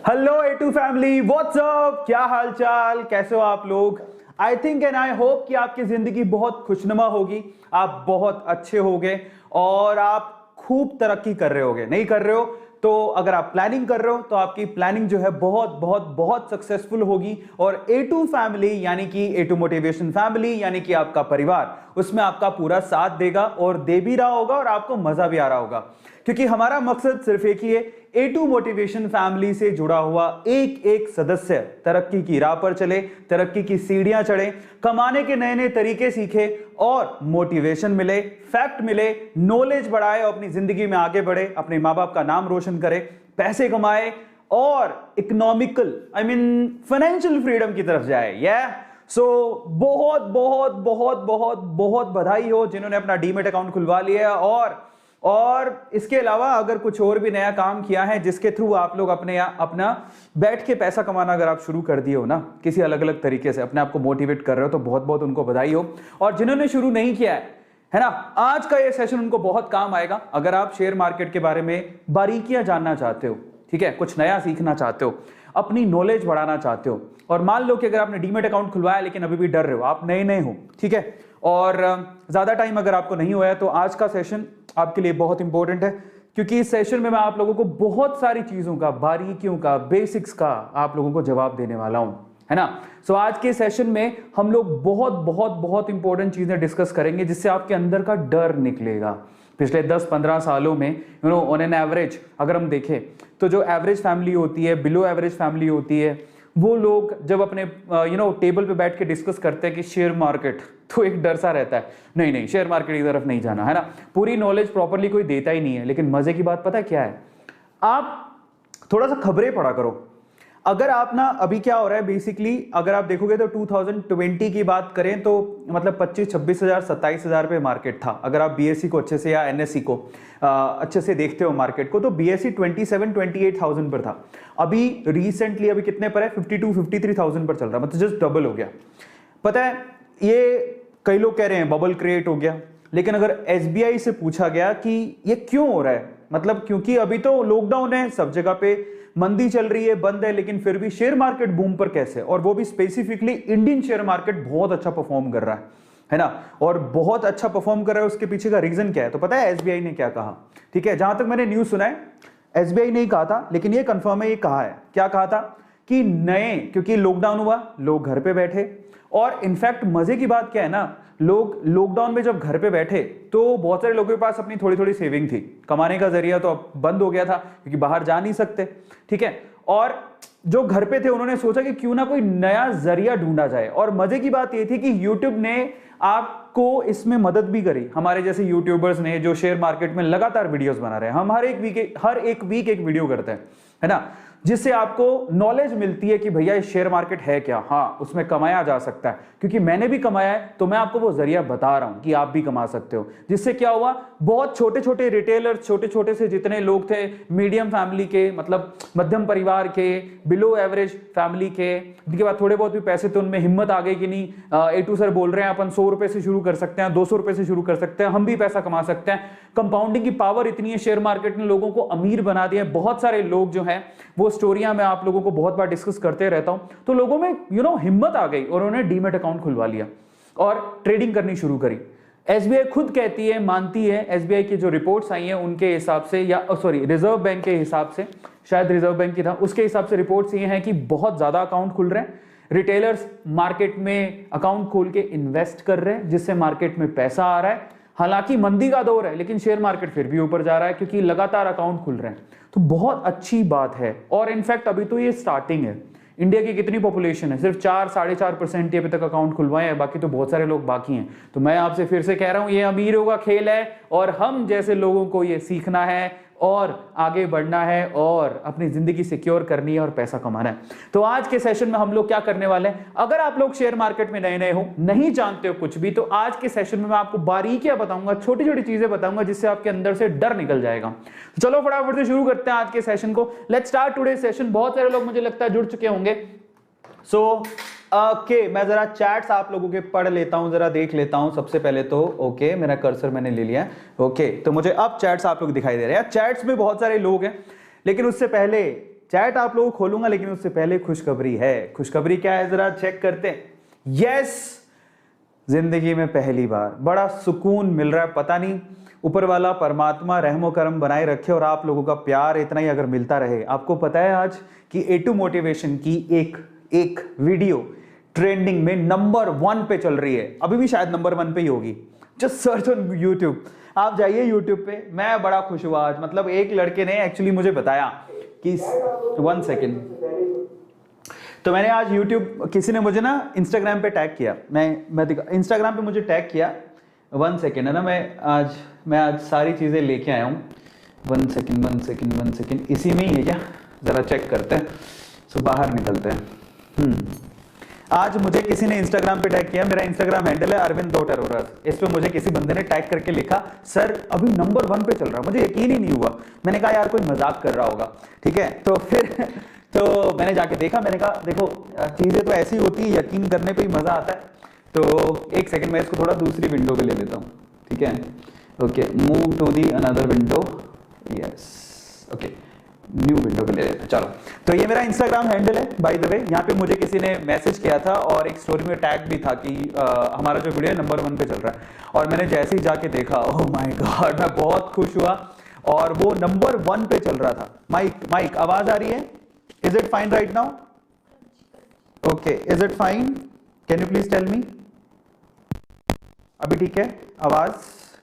Hello A2 family, WhatsApp, क्या हाल चाल, कैसे हो आप लोग। I think and I hope कि आपकी जिंदगी बहुत खुशनुमा होगी, आप बहुत अच्छे होगे और आप खूब तरक्की कर रहे होगे। नहीं कर रहे हो तो अगर आप प्लानिंग कर रहे हो तो आपकी प्लानिंग जो है बहुत बहुत बहुत सक्सेसफुल होगी। और A2 फैमिली यानी कि A2 मोटिवेशन फैमिली यानी कि आपका परिवार उसमें आपका पूरा साथ देगा और दे भी रहा होगा और आपको मजा भी आ रहा होगा, क्योंकि हमारा मकसद सिर्फ एक ही है, A2 मोटिवेशन फैमिली से जुड़ा हुआ एक एक सदस्य तरक्की की राह पर चले, तरक्की की सीढ़ियां चढ़े, कमाने के नए नए तरीके सीखे और मोटिवेशन मिले, फैक्ट मिले, नॉलेज बढ़ाए और अपनी जिंदगी में आगे बढ़े, अपने माँ बाप का नाम रोशन करे, पैसे कमाए और इकोनॉमिकल फाइनेंशियल फ्रीडम की तरफ जाए। सो बहुत बहुत बहुत बहुत बहुत बधाई हो जिन्होंने अपना डीमेट अकाउंट खुलवा लिया है। और इसके अलावा अगर कुछ और भी नया काम किया है जिसके थ्रू आप लोग अपना बैठ के पैसा कमाना अगर आप शुरू कर दिए हो ना, किसी अलग अलग तरीके से अपने आप को मोटिवेट कर रहे हो, तो बहुत बहुत उनको बधाई हो। और जिन्होंने शुरू नहीं किया है ना, आज का ये सेशन उनको बहुत काम आएगा। अगर आप शेयर मार्केट के बारे में बारीकियां जानना चाहते हो, ठीक है, कुछ नया सीखना चाहते हो, अपनी नॉलेज बढ़ाना चाहते हो, और मान लो कि अगर आपने डीमेट अकाउंट खुलवाया लेकिन अभी भी डर रहे हो, आप नए नए हो, ठीक है, और ज्यादा टाइम अगर आपको नहीं हुआ है, तो आज का सेशन आपके लिए बहुत इंपॉर्टेंट है, क्योंकि इस सेशन में मैं आप लोगों को बहुत सारी चीजों का, बारीकियों का, बेसिक्स का आप लोगों को जवाब देने वाला हूं, है ना। सो आज के सेशन में हम लोग बहुत बहुत बहुत इंपॉर्टेंट चीजें डिस्कस करेंगे जिससे आपके अंदर का डर निकलेगा। पिछले 10-15 सालों में ऑन एन एवरेज अगर हम देखें तो जो एवरेज फैमिली होती है, बिलो एवरेज फैमिली होती है, वो लोग जब अपने टेबल पे बैठ के डिस्कस करते हैं कि शेयर मार्केट, तो एक डर सा रहता है, नहीं नहीं शेयर मार्केट की तरफ नहीं जाना, है ना। पूरी नॉलेज प्रॉपरली कोई देता ही नहीं है। लेकिन मजे की बात पता है क्या है, आप थोड़ा सा खबरें पढ़ा करो। अगर आप ना, अभी क्या हो रहा है बेसिकली, अगर आप देखोगे तो 2020 की बात करें तो मतलब 25-26 हजार 27 हजार पे मार्केट था। अगर आप BSE को अच्छे से या NSE को अच्छे से देखते हो मार्केट को, तो BSE 27-28,000 पर था। अभी रिसेंटली अभी कितने पर है, 52-53,000 पर चल रहा है, मतलब जस्ट डबल हो गया। पता है, ये कई लोग कह रहे हैं बबल क्रिएट हो गया, लेकिन अगर SBI से पूछा गया कि ये क्यों हो रहा है, मतलब क्योंकि अभी तो लॉकडाउन है, सब जगह पे मंदी चल रही है, बंद है, लेकिन फिर भी शेयर मार्केट बूम पर कैसे, और वो भी स्पेसिफिकली इंडियन शेयर मार्केट बहुत अच्छा परफॉर्म कर रहा है ना, और बहुत अच्छा परफॉर्म कर रहा है। उसके पीछे का रीजन क्या है, तो पता है SBI ने क्या कहा, ठीक है, जहां तक मैंने न्यूज सुना है SBI नहीं कहा था, लेकिन ये कंफर्म है, ये कहा है, क्या कहा था कि क्योंकि लॉकडाउन हुआ, लोग घर पे बैठे, और इनफैक्ट मजे की बात क्या है ना, लोग लॉकडाउन में जब घर पे बैठे तो बहुत सारे लोगों के पास अपनी थोड़ी थोड़ी सेविंग थी, कमाने का जरिया तो अब बंद हो गया था क्योंकि बाहर जा नहीं सकते, ठीक है, और जो घर पे थे उन्होंने सोचा कि क्यों ना कोई नया जरिया ढूंढा जाए। और मजे की बात यह थी कि यूट्यूब ने आपको इसमें मदद भी करी, हमारे जैसे यूट्यूबर्स ने जो शेयर मार्केट में लगातार वीडियोस बना रहे हैं, हम हर एक वीक एक वीडियो करते हैं, है ना, जिससे आपको नॉलेज मिलती है कि भैया ये शेयर मार्केट है क्या, हाँ उसमें कमाया जा सकता है, क्योंकि मैंने भी कमाया है, तो मैं आपको वो जरिया बता रहा हूं कि आप भी कमा सकते हो। जिससे क्या हुआ, बहुत छोटे छोटे रिटेलर्स, छोटे छोटे से जितने लोग थे, मीडियम फैमिली के, मतलब मध्यम परिवार के, बिलो एवरेज फैमिली के, जिनके बाद थोड़े बहुत भी पैसे थे, उनमें हिम्मत आ गई कि नहीं, A2 सर बोल रहे हैं अपन 100 रुपए से शुरू कर सकते हैं, 200 रुपए से शुरू कर सकते हैं, हम भी पैसा कमा सकते हैं। कंपाउंडिंग की पावर इतनी है, शेयर मार्केट ने लोगों को अमीर बना दिया। बहुत सारे लोग जो हैं, वो स्टोरियां मैं आप लोगों को बहुत बार डिस्कस करते रहता हूं, तो लोगों में हिम्मत आ गई और उन्होंने डीमेट अकाउंट खुलवा लिया और ट्रेडिंग करनी शुरू करी। SBI खुद कहती है, मानती है, SBI की जो रिपोर्ट्स आई हैं उनके हिसाब से, या सॉरी रिजर्व बैंक के हिसाब से, शायद रिजर्व बैंक की था, उसके हिसाब से रिपोर्ट्स ये हैं कि बहुत ज्यादा अकाउंट खुल रहे हैं, रिटेलर्स मार्केट में अकाउंट खोल के इन्वेस्ट कर रहे हैं, जिससे मार्केट में पैसा आ रहा है। हालांकि मंदी का दौर है, लेकिन शेयर मार्केट फिर भी ऊपर जा रहा है क्योंकि लगातार अकाउंट खुल रहे हैं, तो बहुत अच्छी बात है। और इनफैक्ट अभी तो ये स्टार्टिंग है। इंडिया की कितनी पॉपुलेशन है, सिर्फ 4-4.5% अभी तक अकाउंट खुलवाए हैं, बाकी तो बहुत सारे लोग बाकी हैं। तो मैं आपसे फिर से कह रहा हूं, ये अमीरों का खेल है और हम जैसे लोगों को ये सीखना है और आगे बढ़ना है और अपनी जिंदगी सिक्योर करनी है और पैसा कमाना है। तो आज के सेशन में हम लोग क्या करने वाले हैं, अगर आप लोग शेयर मार्केट में नए नए हो, नहीं जानते हो कुछ भी, तो आज के सेशन में मैं आपको बारीकियां बताऊंगा, छोटी छोटी चीजें बताऊंगा, जिससे आपके अंदर से डर निकल जाएगा। चलो फटाफट से शुरू करते हैं आज के सेशन को। Let's start today session. बहुत सारे लोग मुझे लगता है जुड़ चुके होंगे। सो ओके, मैं जरा चैट्स आप लोगों के पढ़ लेता हूं, जरा देख लेता हूं सबसे पहले तो। ओके, मेरा कर्सर मैंने ले लिया। ओके, तो मुझे अब चैट्स आप लोग दिखाई दे रहे हैं। चैट्स में बहुत सारे लोग हैं, लेकिन उससे पहले चैट आप लोगों को खोलूंगा, लेकिन उससे पहले खुशखबरी है। खुशखबरी क्या है जरा चेक करते हैं। यस, जिंदगी में पहली बार बड़ा सुकून मिल रहा है। पता नहीं ऊपर वाला परमात्मा रहमो करम बनाए रखे और आप लोगों का प्यार इतना ही अगर मिलता रहे। आपको पता है आज कि A2 मोटिवेशन की एक वीडियो ट्रेंडिंग में नंबर 1 पे चल रही है। अभी भी शायद नंबर 1 पे ही होगी। जस्ट सर्च ऑन यूट्यूब, आप जाइए यूट्यूब पे। मैं बड़ा खुश हुआ आज। मतलब एक लड़के ने एक्चुअली मुझे बताया कि 1 सेकेंड, तो मैंने आज यूट्यूब, किसी ने मुझे ना इंस्टाग्राम पे टैग किया। मैं इंस्टाग्राम पे मुझे टैग किया। 1 सेकेंड है ना, मैं आज सारी चीज़ें लेके आया हूँ। 1 सेकेंड, इसी में ही है क्या, ज़रा चेक करते हैं। सो बाहर निकलते हैं। आज मुझे किसी ने इंस्टाग्राम पे टैग किया। मेरा इंस्टाग्राम हैंडल है arvind.arora। इस पे मुझे किसी बंदे ने टैग करके लिखा, सर अभी नंबर 1 पे चल रहा है। मुझे यकीन ही नहीं हुआ। मैंने कहा यार कोई मजाक कर रहा होगा, ठीक है। तो फिर तो मैंने जाके देखा, मैंने कहा देखो चीज़ें तो ऐसी होती है, यकीन करने पे ही मज़ा आता है। तो 1 सेकेंड मैं इसको थोड़ा दूसरी विंडो पे ले लेता हूँ, ठीक है। Okay, move to the another window. Yes, okay, new window पे ले लेते हैं। चलो, तो ये मेरा इंस्टाग्राम हैंडल है बाय द वे। यहाँ पे मुझे किसी ने मैसेज किया था और एक स्टोरी में टैग भी था कि हमारा जो वीडियो है नंबर 1 पे चल रहा है। और मैंने जैसे ही जाके देखा, ओह माय गॉड, मैं बहुत खुश हुआ। और वो नंबर 1 पे चल रहा था। माइक आवाज आ रही है? Is it fine right now? Okay, is it fine? Can you please tell me? अभी ठीक है? आवाज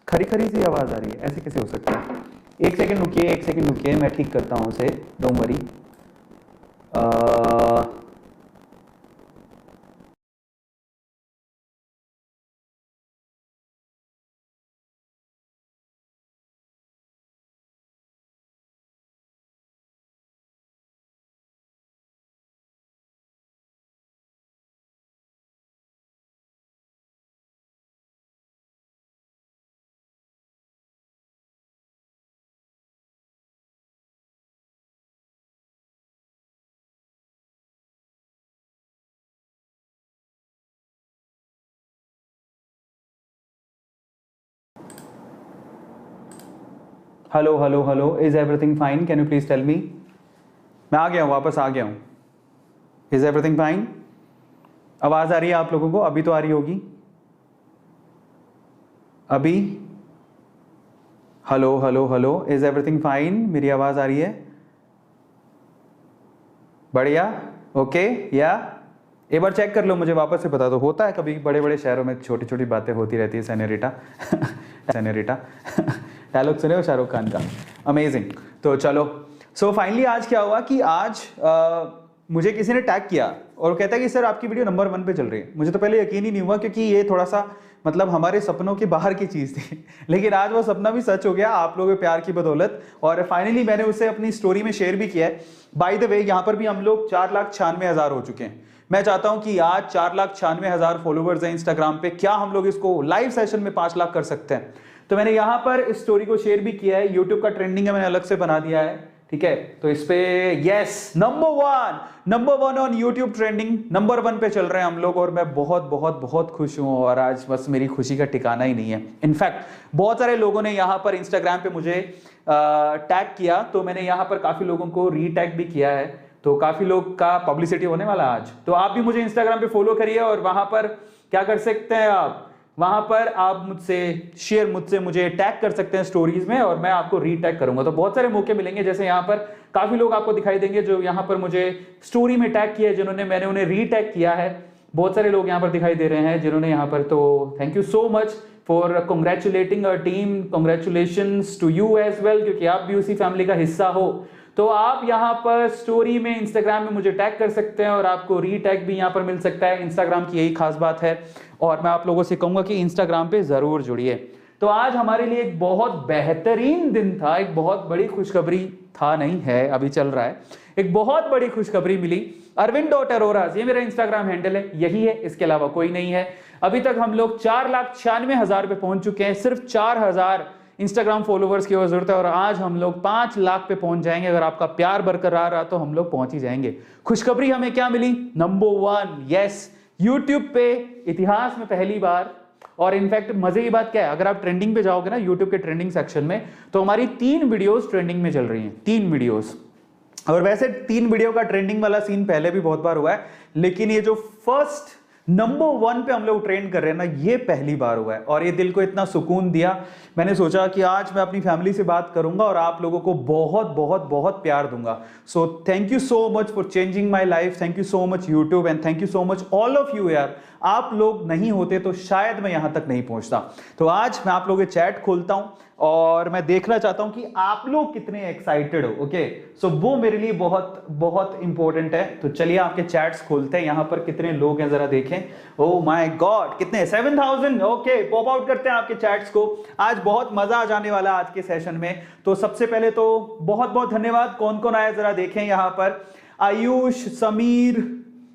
खरी खरी सी आवाज आ रही है, ऐसे कैसे हो सकता है? 1 सेकेंड रुकिए, मैं ठीक करता हूँ उसे, don't worry. Hello, is everything fine? Can you please tell me? मैं आ गया हूँ, वापस आ गया हूँ। Is everything fine? आवाज आ रही है आप लोगों को? अभी तो आ रही होगी। अभी हेलो, इज एवरीथिंग फाइन? मेरी आवाज आ रही है? बढ़िया, ओके, या एक बार चेक कर लो, मुझे वापस से बता दो। होता है कभी बड़े बड़े शहरों में छोटी छोटी बातें होती रहती है। सेनेरिटा सेनेरिटा डायलॉग सुने हो शाहरुख खान का, अमेजिंग। तो चलो, सो फाइनली आज क्या हुआ कि आज मुझे किसी ने टैग किया और कहता है कि सर आपकी वीडियो नंबर 1 पे चल रही है। मुझे तो पहले यकीन ही नहीं हुआ, क्योंकि ये थोड़ा सा मतलब हमारे सपनों के बाहर की चीज थी। लेकिन आज वो सपना भी सच हो गया आप लोगों के प्यार की बदौलत। और फाइनली मैंने उसे अपनी स्टोरी में शेयर भी किया है। बाय द वे, यहाँ पर भी हम लोग 4,96,000 हो चुके हैं। मैं चाहता हूं कि आज 4,96,000 फॉलोवर्स हैं इंस्टाग्राम पे। क्या हम लोग इसको लाइव सेशन में 5 लाख कर सकते हैं? तो मैंने यहां पर इस स्टोरी को शेयर भी किया है। यूट्यूब का ट्रेंडिंग है, मैंने अलग से बना दिया है, ठीक है। तो इस पे yes, number 1 on YouTube trending, number 1 पे चल रहे हैं हम लोग। और मैं बहुत बहुत बहुत खुश हूं। और आज बस मेरी खुशी का ठिकाना ही नहीं है। इनफैक्ट बहुत सारे लोगों ने यहाँ पर इंस्टाग्राम पे मुझे टैग किया, तो मैंने यहाँ पर काफी लोगों को रीटैग भी किया है। तो काफी लोग का पब्लिसिटी होने वाला आज। तो आप भी मुझे इंस्टाग्राम पे फॉलो करिए और वहां पर क्या कर सकते हैं आप, वहां पर आप मुझे टैग कर सकते हैं स्टोरीज में, और मैं आपको रीटैग करूंगा। तो बहुत सारे मौके मिलेंगे। जैसे यहाँ पर काफी लोग आपको दिखाई देंगे जो यहाँ पर मुझे स्टोरी में टैग किया है, मैंने उन्हें रीटैग किया है। बहुत सारे लोग यहाँ पर दिखाई दे रहे हैं जिन्होंने यहाँ पर, तो thank you so much for congratulating our team. Congratulations to you as well, क्योंकि आप भी उसी फैमिली का हिस्सा हो। तो आप यहाँ पर स्टोरी में इंस्टाग्राम में मुझे टैग कर सकते हैं और आपको रीटैग भी यहाँ पर मिल सकता है। इंस्टाग्राम की यही खास बात है। और मैं आप लोगों से कहूंगा कि इंस्टाग्राम पे जरूर जुड़िए। तो आज हमारे लिए एक बहुत बेहतरीन दिन था। एक बहुत बड़ी खुशखबरी था, नहीं है, अभी चल रहा है। एक बहुत बड़ी खुशखबरी मिली। arvind.arora, ये मेरा इंस्टाग्राम हैंडल है, यही है, इसके अलावा कोई नहीं है। अभी तक हम लोग 4,96,000 पे पहुंच चुके हैं। सिर्फ 4,000 इंस्टाग्राम फॉलोवर्स की जरूरत है और आज हम लोग 5 लाख पे पहुंच जाएंगे। अगर आपका प्यार बरकरार रहा तो हम लोग पहुंच ही जाएंगे। खुशखबरी हमें क्या मिली? नंबर 1, यस, यूट्यूब पे इतिहास में पहली बार। और इनफैक्ट मजे की बात क्या है, अगर आप ट्रेंडिंग पे जाओगे ना, यूट्यूब के ट्रेंडिंग सेक्शन में, तो हमारी 3 वीडियोस ट्रेंडिंग में चल रही हैं। 3 वीडियोस, और वैसे 3 वीडियो का ट्रेंडिंग वाला सीन पहले भी बहुत बार हुआ है, लेकिन ये जो फर्स्ट नंबर 1 पे हम लोग ट्रेंड कर रहे हैं ना, ये पहली बार हुआ है और ये दिल को इतना सुकून दिया। मैंने सोचा कि आज मैं अपनी फैमिली से बात करूंगा और आप लोगों को बहुत बहुत बहुत प्यार दूंगा। So thank you so much for changing my life, thank you so much YouTube, and thank you so much all of you यार। आप लोग नहीं होते तो शायद मैं यहां तक नहीं पहुंचता। तो आज मैं आप लोगों के चैट खोलता हूं और मैं देखना चाहता हूं कि आप लोग कितने एक्साइटेड हो। ओके, सो वो मेरे लिए बहुत बहुत इंपॉर्टेंट है। तो चलिए आपके चैट्स खोलते हैं, यहां पर कितने लोग हैं जरा देखें। ओह माय गॉड, कितने, 7000। ओके, पॉप आउट करते हैं आपके चैट्स को। आज बहुत मजा आ जाने वाला है आज के सेशन में। तो सबसे पहले तो बहुत बहुत धन्यवाद। कौन कौन आया जरा देखें यहां पर। आयुष, समीर,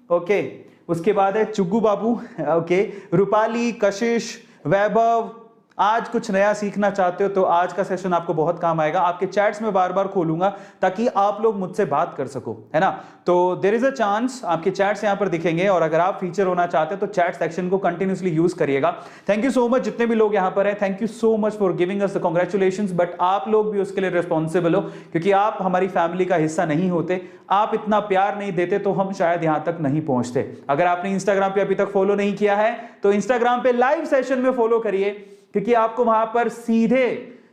ओके, उसके बाद है चुग्गू बाबू, ओके, रूपाली, कशिश, वैभव। आज कुछ नया सीखना चाहते हो तो आज का सेशन आपको बहुत काम आएगा। आपके चैट्स में बार बार खोलूंगा ताकि आप लोग मुझसे बात कर सको, है ना। तो देयर इज अ चांस आपके चैट्स यहां पर दिखेंगे और अगर आप फीचर होना चाहते हैं तो चैट सेक्शन को कंटिन्यूसली यूज करिएगा। थैंक यू सो मच जितने भी लोग यहां पर हैं, thank you so much for giving us the congratulations. But आप लोग भी उसके लिए रिस्पॉन्सिबल हो क्योंकि आप हमारी फैमिली का हिस्सा नहीं होते। आप इतना प्यार नहीं देते तो हम शायद यहां तक नहीं पहुंचते। अगर आपने इंस्टाग्राम पे अभी तक फॉलो नहीं किया है तो इंस्टाग्राम पे लाइव सेशन में फॉलो करिए क्योंकि आपको वहां पर सीधे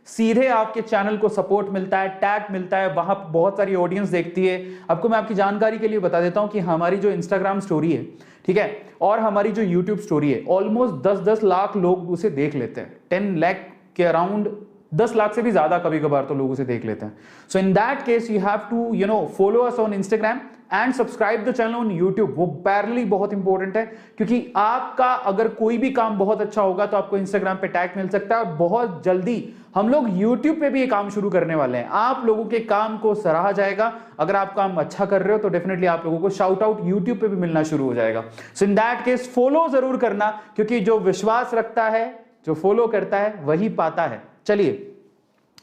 सीधे आपके चैनल को सपोर्ट मिलता है, टैग मिलता है, वहां बहुत सारी ऑडियंस देखती है। आपको मैं आपकी जानकारी के लिए बता देता हूं कि हमारी जो इंस्टाग्राम स्टोरी है, ठीक है, और हमारी जो यूट्यूब स्टोरी है, ऑलमोस्ट 10-10 लाख लोग उसे देख लेते हैं। 10 लाख के अराउंड, 10 लाख से भी ज्यादा कभी कभार तो लोग उसे देख लेते हैं। So in that case you have to follow us on Instagram and subscribe the channel on YouTube. वो पैरेलली बहुत इंपॉर्टेंट है क्योंकि आपका अगर कोई भी काम बहुत अच्छा होगा तो आपको इंस्टाग्राम पे टैग मिल सकता है और बहुत जल्दी हम लोग यूट्यूब पे भी ये काम शुरू करने वाले हैं। आप लोगों के काम को सराहा जाएगा। अगर आप काम अच्छा कर रहे हो तो डेफिनेटली आप लोगों को शाउट आउट यूट्यूब पे भी मिलना शुरू हो जाएगा। सो इन दैट केस फॉलो जरूर करना क्योंकि जो विश्वास रखता है, जो फॉलो करता है वही पाता है। चलिए,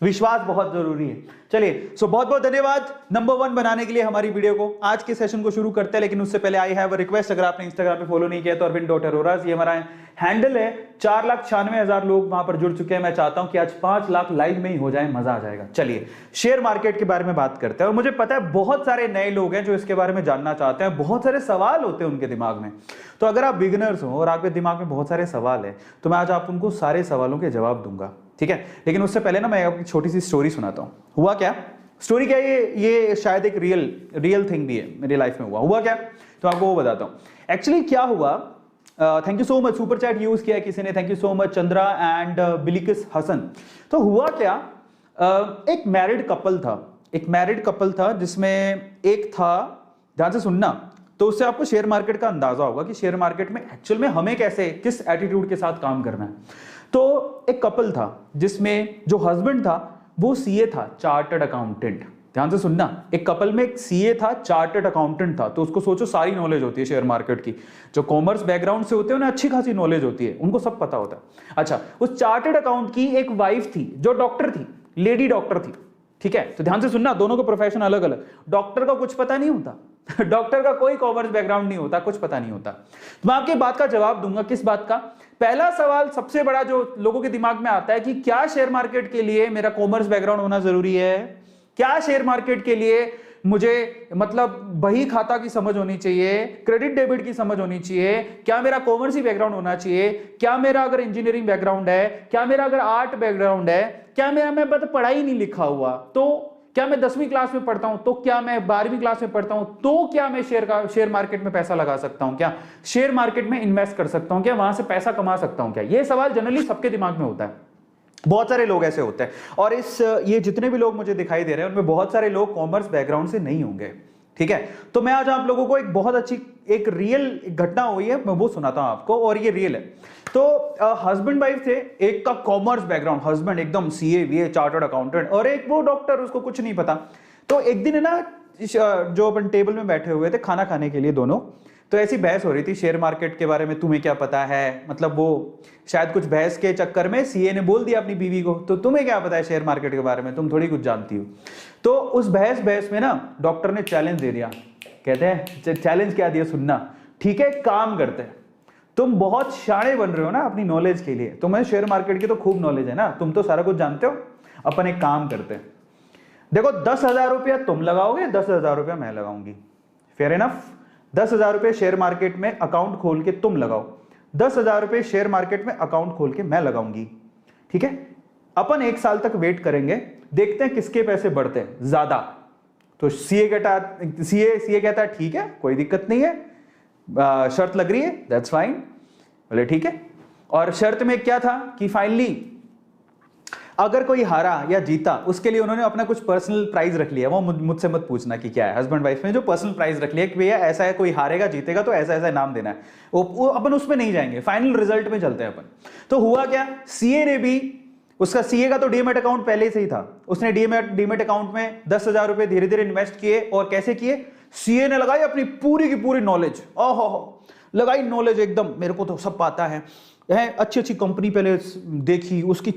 विश्वास बहुत जरूरी है। चलिए, सो बहुत बहुत धन्यवाद नंबर 1 बनाने के लिए हमारी वीडियो को। आज के सेशन को शुरू करते हैं, लेकिन उससे पहले आई हैव अ रिक्वेस्ट। अगर आपने इंस्टाग्राम पे फॉलो नहीं किया तो अरविंद.अरोरा, ये हमारा हैंडल है। 4,96,000 लोग वहां पर जुड़ चुके हैं। मैं चाहता हूं कि आज 5 लाख लाइव में ही हो जाए, मजा आ जाएगा। चलिए, शेयर मार्केट के बारे में बात करते हैं। और मुझे पता है बहुत सारे नए लोग हैं जो इसके बारे में जानना चाहते हैं, बहुत सारे सवाल होते हैं उनके दिमाग में। तो अगर आप बिगिनर्स हो और आपके दिमाग में बहुत सारे सवाल है तो मैं आज आप उनको सारे सवालों के जवाब दूंगा, ठीक है। लेकिन उससे पहले ना मैं आपको छोटी सी स्टोरी सुनाता हूं। हुआ क्या, स्टोरी क्या है, ये शायद एक रियल थिंग भी है, मेरी लाइफ में हुआ क्या तो आपको वो बताता हूं। एक्चुअली क्या हुआ, thank you so much, super chat use किया किसी ने, thank you so much Chandra and Bilkis Hasan. तो हुआ क्या, एक मैरिड कपल था जिसमें एक था, ध्यान से सुनना, तो उससे आपको शेयर मार्केट का अंदाजा होगा कि शेयर मार्केट में एक्चुअल में हमें कैसे, किस एटीट्यूड के साथ काम करना है। तो एक कपल था जिसमें जो हस्बैंड था वो सीए था, चार्टर्ड अकाउंटेंट। ध्यान से सुनना, एक कपल में एक सीए था, चार्टर्ड अकाउंटेंट था। तो उसको सोचो सारी नॉलेज होती है शेयर मार्केट की। जो कॉमर्स बैकग्राउंड से होते हैं उन्हें अच्छी खासी नॉलेज होती है, उनको सब पता होता है। अच्छा, उस चार्टर्ड अकाउंट की एक वाइफ थी जो डॉक्टर थी, लेडी डॉक्टर थी, ठीक है। तो ध्यान से सुनना, दोनों का प्रोफेशन अलग अलग। डॉक्टर का कुछ पता नहीं होता डॉक्टर का कोई कॉमर्स बैकग्राउंड नहीं होता, कुछ पता नहीं होता। तो मैं आपकी बात का जवाब दूंगा। किस बात का? पहला सवाल सबसे बड़ा जो लोगों के दिमाग में आता है कि क्या शेयर मार्केट के लिए मेरा कॉमर्स बैकग्राउंड होना जरूरी है? क्या शेयर मार्केट के लिए मुझे मतलब बही खाता की समझ होनी चाहिए, क्रेडिट डेबिट की समझ होनी चाहिए? क्या मेरा कॉमर्स ही बैकग्राउंड होना चाहिए? क्या मेरा अगर इंजीनियरिंग बैकग्राउंड है, क्या मेरा अगर आर्ट बैकग्राउंड है, क्या मेरा, मैं पढ़ाई नहीं लिखा हुआ, तो क्या मैं 10वीं क्लास में पढ़ता हूं, तो क्या मैं 12वीं क्लास में पढ़ता हूं, तो क्या मैं शेयर मार्केट में पैसा लगा सकता हूं, क्या शेयर मार्केट में इन्वेस्ट कर सकता हूं, क्या वहां से पैसा कमा सकता हूं? क्या ये सवाल जनरली सबके दिमाग में होता है। बहुत सारे लोग ऐसे होते हैं और ये जितने भी लोग मुझे दिखाई दे रहे हैं उनमें बहुत सारे लोग कॉमर्स बैकग्राउंड से नहीं होंगे, ठीक है। तो मैं आज आप लोगों को एक बहुत अच्छी एक रियल घटना हुई है, मैं वो सुनाता हूं आपको, और ये रियल है। तो हस्बैंड वाइफ थे, एक का कॉमर्स बैकग्राउंड, हस्बैंड एकदम सीए वीए चार्टर्ड अकाउंटेंट, और एक वो डॉक्टर, उसको कुछ नहीं पता। तो एक दिन है ना, जो अपन टेबल में बैठे हुए थे खाना खाने के लिए दोनों, तो ऐसी बहस हो रही थी शेयर मार्केट के बारे में, तुम्हें क्या पता है, मतलब वो शायद कुछ बहस के चक्कर में सीए ने बोल दिया अपनी बीवी को, तो तुम्हें क्या पता है शेयर मार्केट के बारे में, तुम थोड़ी कुछ जानती हो। तो उस बहस में ना डॉक्टर ने चैलेंज दे दिया। कहते हैं चैलेंज क्या दिया, सुनना, ठीक है काम करते हैं, तुम बहुत शाणे बन रहे हो ना अपनी नॉलेज के लिए, तुम्हें शेयर मार्केट की तो खूब नॉलेज है ना, तुम तो सारा कुछ जानते हो, अपन एक काम करते हैं, देखो 10,000 रुपया तुम लगाओगे, 10,000 रुपया मैं लगाऊंगी, फेयर इनफ। 10,000 रुपये शेयर मार्केट में अकाउंट खोल के तुम लगाओ, 10,000 रुपये शेयर मार्केट में अकाउंट खोल के मैं लगाऊंगी, ठीक है। अपन 1 साल तक वेट करेंगे, देखते हैं किसके पैसे बढ़ते हैं ज्यादा। तो सीए कहता है ठीक है, कोई दिक्कत नहीं है, शर्त लग रही है, दैट्स फाइन। बोले ठीक है। और शर्त में क्या था कि फाइनली अगर कोई हारा या जीता, उसके लिए उन्होंने अपना कुछ पर्सनल प्राइज रख लिया। वो मुझसे मत पूछना कि क्या है, हस्बैंड वाइफ में जो पर्सनल प्राइज रख लिया कि भैया ऐसा है, कोई हारेगा जीतेगा तो ऐसा ऐसा इनाम देना है। वो अपन उसमें नहीं जाएंगे, फाइनल रिजल्ट में चलते हैं अपन। तो हुआ क्या, सीए ने भी, उसका सीए का तो डीमेट अकाउंट पहले से ही था, उसने डीमेट अकाउंट में 10,000 रुपए धीरे धीरे इन्वेस्ट किए। और कैसे किए, सीए ने लगाई अपनी पूरी की पूरी नॉलेज, ओहो लगाई नॉलेज एकदम, मेरे को तो सब पता है, अच्छी अच्छी कंपनी पहले देखी, उसकी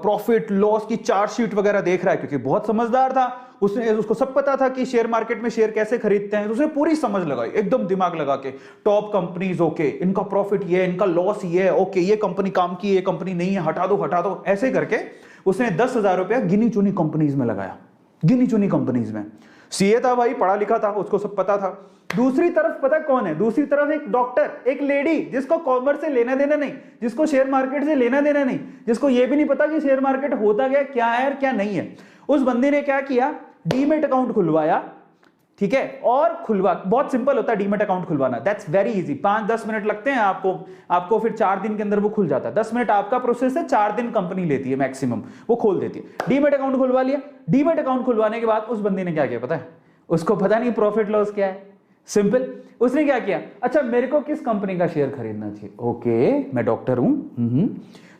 प्रॉफिट लॉस की चार्ट शीट वगैरह देख रहा है, क्योंकि बहुत समझदार था, उसको सब पता था कि शेयर मार्केट में शेयर कैसे खरीदते हैं। तो उसने पूरी समझ लगाई एकदम दिमाग लगा के, टॉप कंपनीज, ओके इनका प्रॉफिट ये है, इनका लॉस ये है, ओके ये कंपनी काम की, ये कंपनी नहीं है, हटा दो, ऐसे करके उसने 10,000 रुपया गिनी चुनी कंपनीज में लगाया, गिनी चुनी कंपनीज में। सीए था भाई, पढ़ा लिखा था, उसको सब पता था। दूसरी तरफ पता कौन है, दूसरी तरफ एक डॉक्टर, एक लेडी जिसको कॉमर्स से लेना देना नहीं, जिसको शेयर मार्केट से लेना देना नहीं, जिसको ये भी नहीं पता कि शेयर मार्केट होता क्या है और क्या नहीं है। उस बंदे ने क्या किया, डीमेट अकाउंट खुलवाया, ठीक है। और बहुत सिंपल होता है डीमेट अकाउंट खुलवाना, दैट्स वेरी इजी, 5-10 मिनट लगते हैं आपको फिर 4 दिन के अंदर वो खुल जाता है। 10 मिनट आपका प्रोसेस है, 4 दिन कंपनी लेती है मैक्सिमम, वो खोल देती है। डीमेट अकाउंट खुलवा लिया। डीमेट अकाउंट खुलवाने के बाद उस बंदे ने क्या किया पता है, उसको पता नहीं प्रॉफिट लॉस क्या है, सिंपल। उसने क्या किया, अच्छा मेरे को किस कंपनी का शेयर खरीदना चाहिए, ओके मैं डॉक्टर हूं,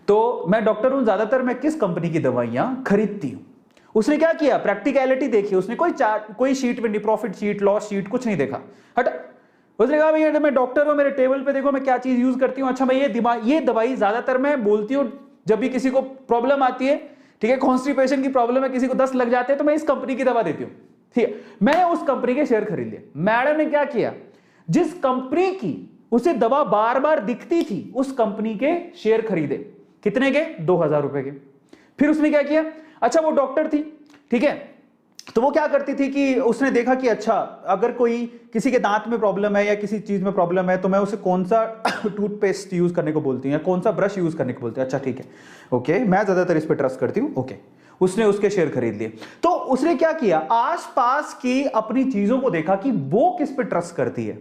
तो मैं डॉक्टर हूं, ज्यादातर मैं किस कंपनी की दवाइयां खरीदती हूं। उसने क्या किया, प्रैक्टिकलिटी देखी, उसने कोई शीट में नहीं, प्रॉफिट शीट लॉस शीट कुछ नहीं देखा, हट। उसने कहा भैया मैं डॉक्टर हूं, मेरे टेबल पे देखो मैं क्या चीज यूज करती हूँ, अच्छा मैं ये दवाई ज्यादातर मैं बोलती हूँ जब भी किसी को प्रॉब्लम आती है, ठीक है, कॉन्स्टिपेशन की प्रॉब्लम है, किसी को 10 लग जाते हैं, तो मैं इस कंपनी की दवा देती हूँ, ठीक है। मैंने उस कंपनी के शेयर खरीद लिए। मैडम ने क्या किया, जिस कंपनी की उसे दवा बार बार दिखती थी, उस कंपनी के शेयर खरीदे, कितने के, 2,000 रुपए के। फिर उसने क्या किया, अच्छा वो डॉक्टर थी, ठीक है, तो वो क्या करती थी कि उसने देखा कि अच्छा अगर कोई किसी के दांत में प्रॉब्लम है या किसी चीज में प्रॉब्लम है, तो मैं उसे कौन सा टूथपेस्ट यूज करने को बोलती हूँ या कौन सा ब्रश यूज करने को बोलती हूँ, अच्छा ठीक है, ओके मैं ज्यादातर इस पर ट्रस्ट करती हूँ, ओके। उसने उसके शेयर खरीद लिए। तो उसने क्या किया, आसपास की अपनी चीजों को देखा कि वो किस पे ट्रस्ट करती है,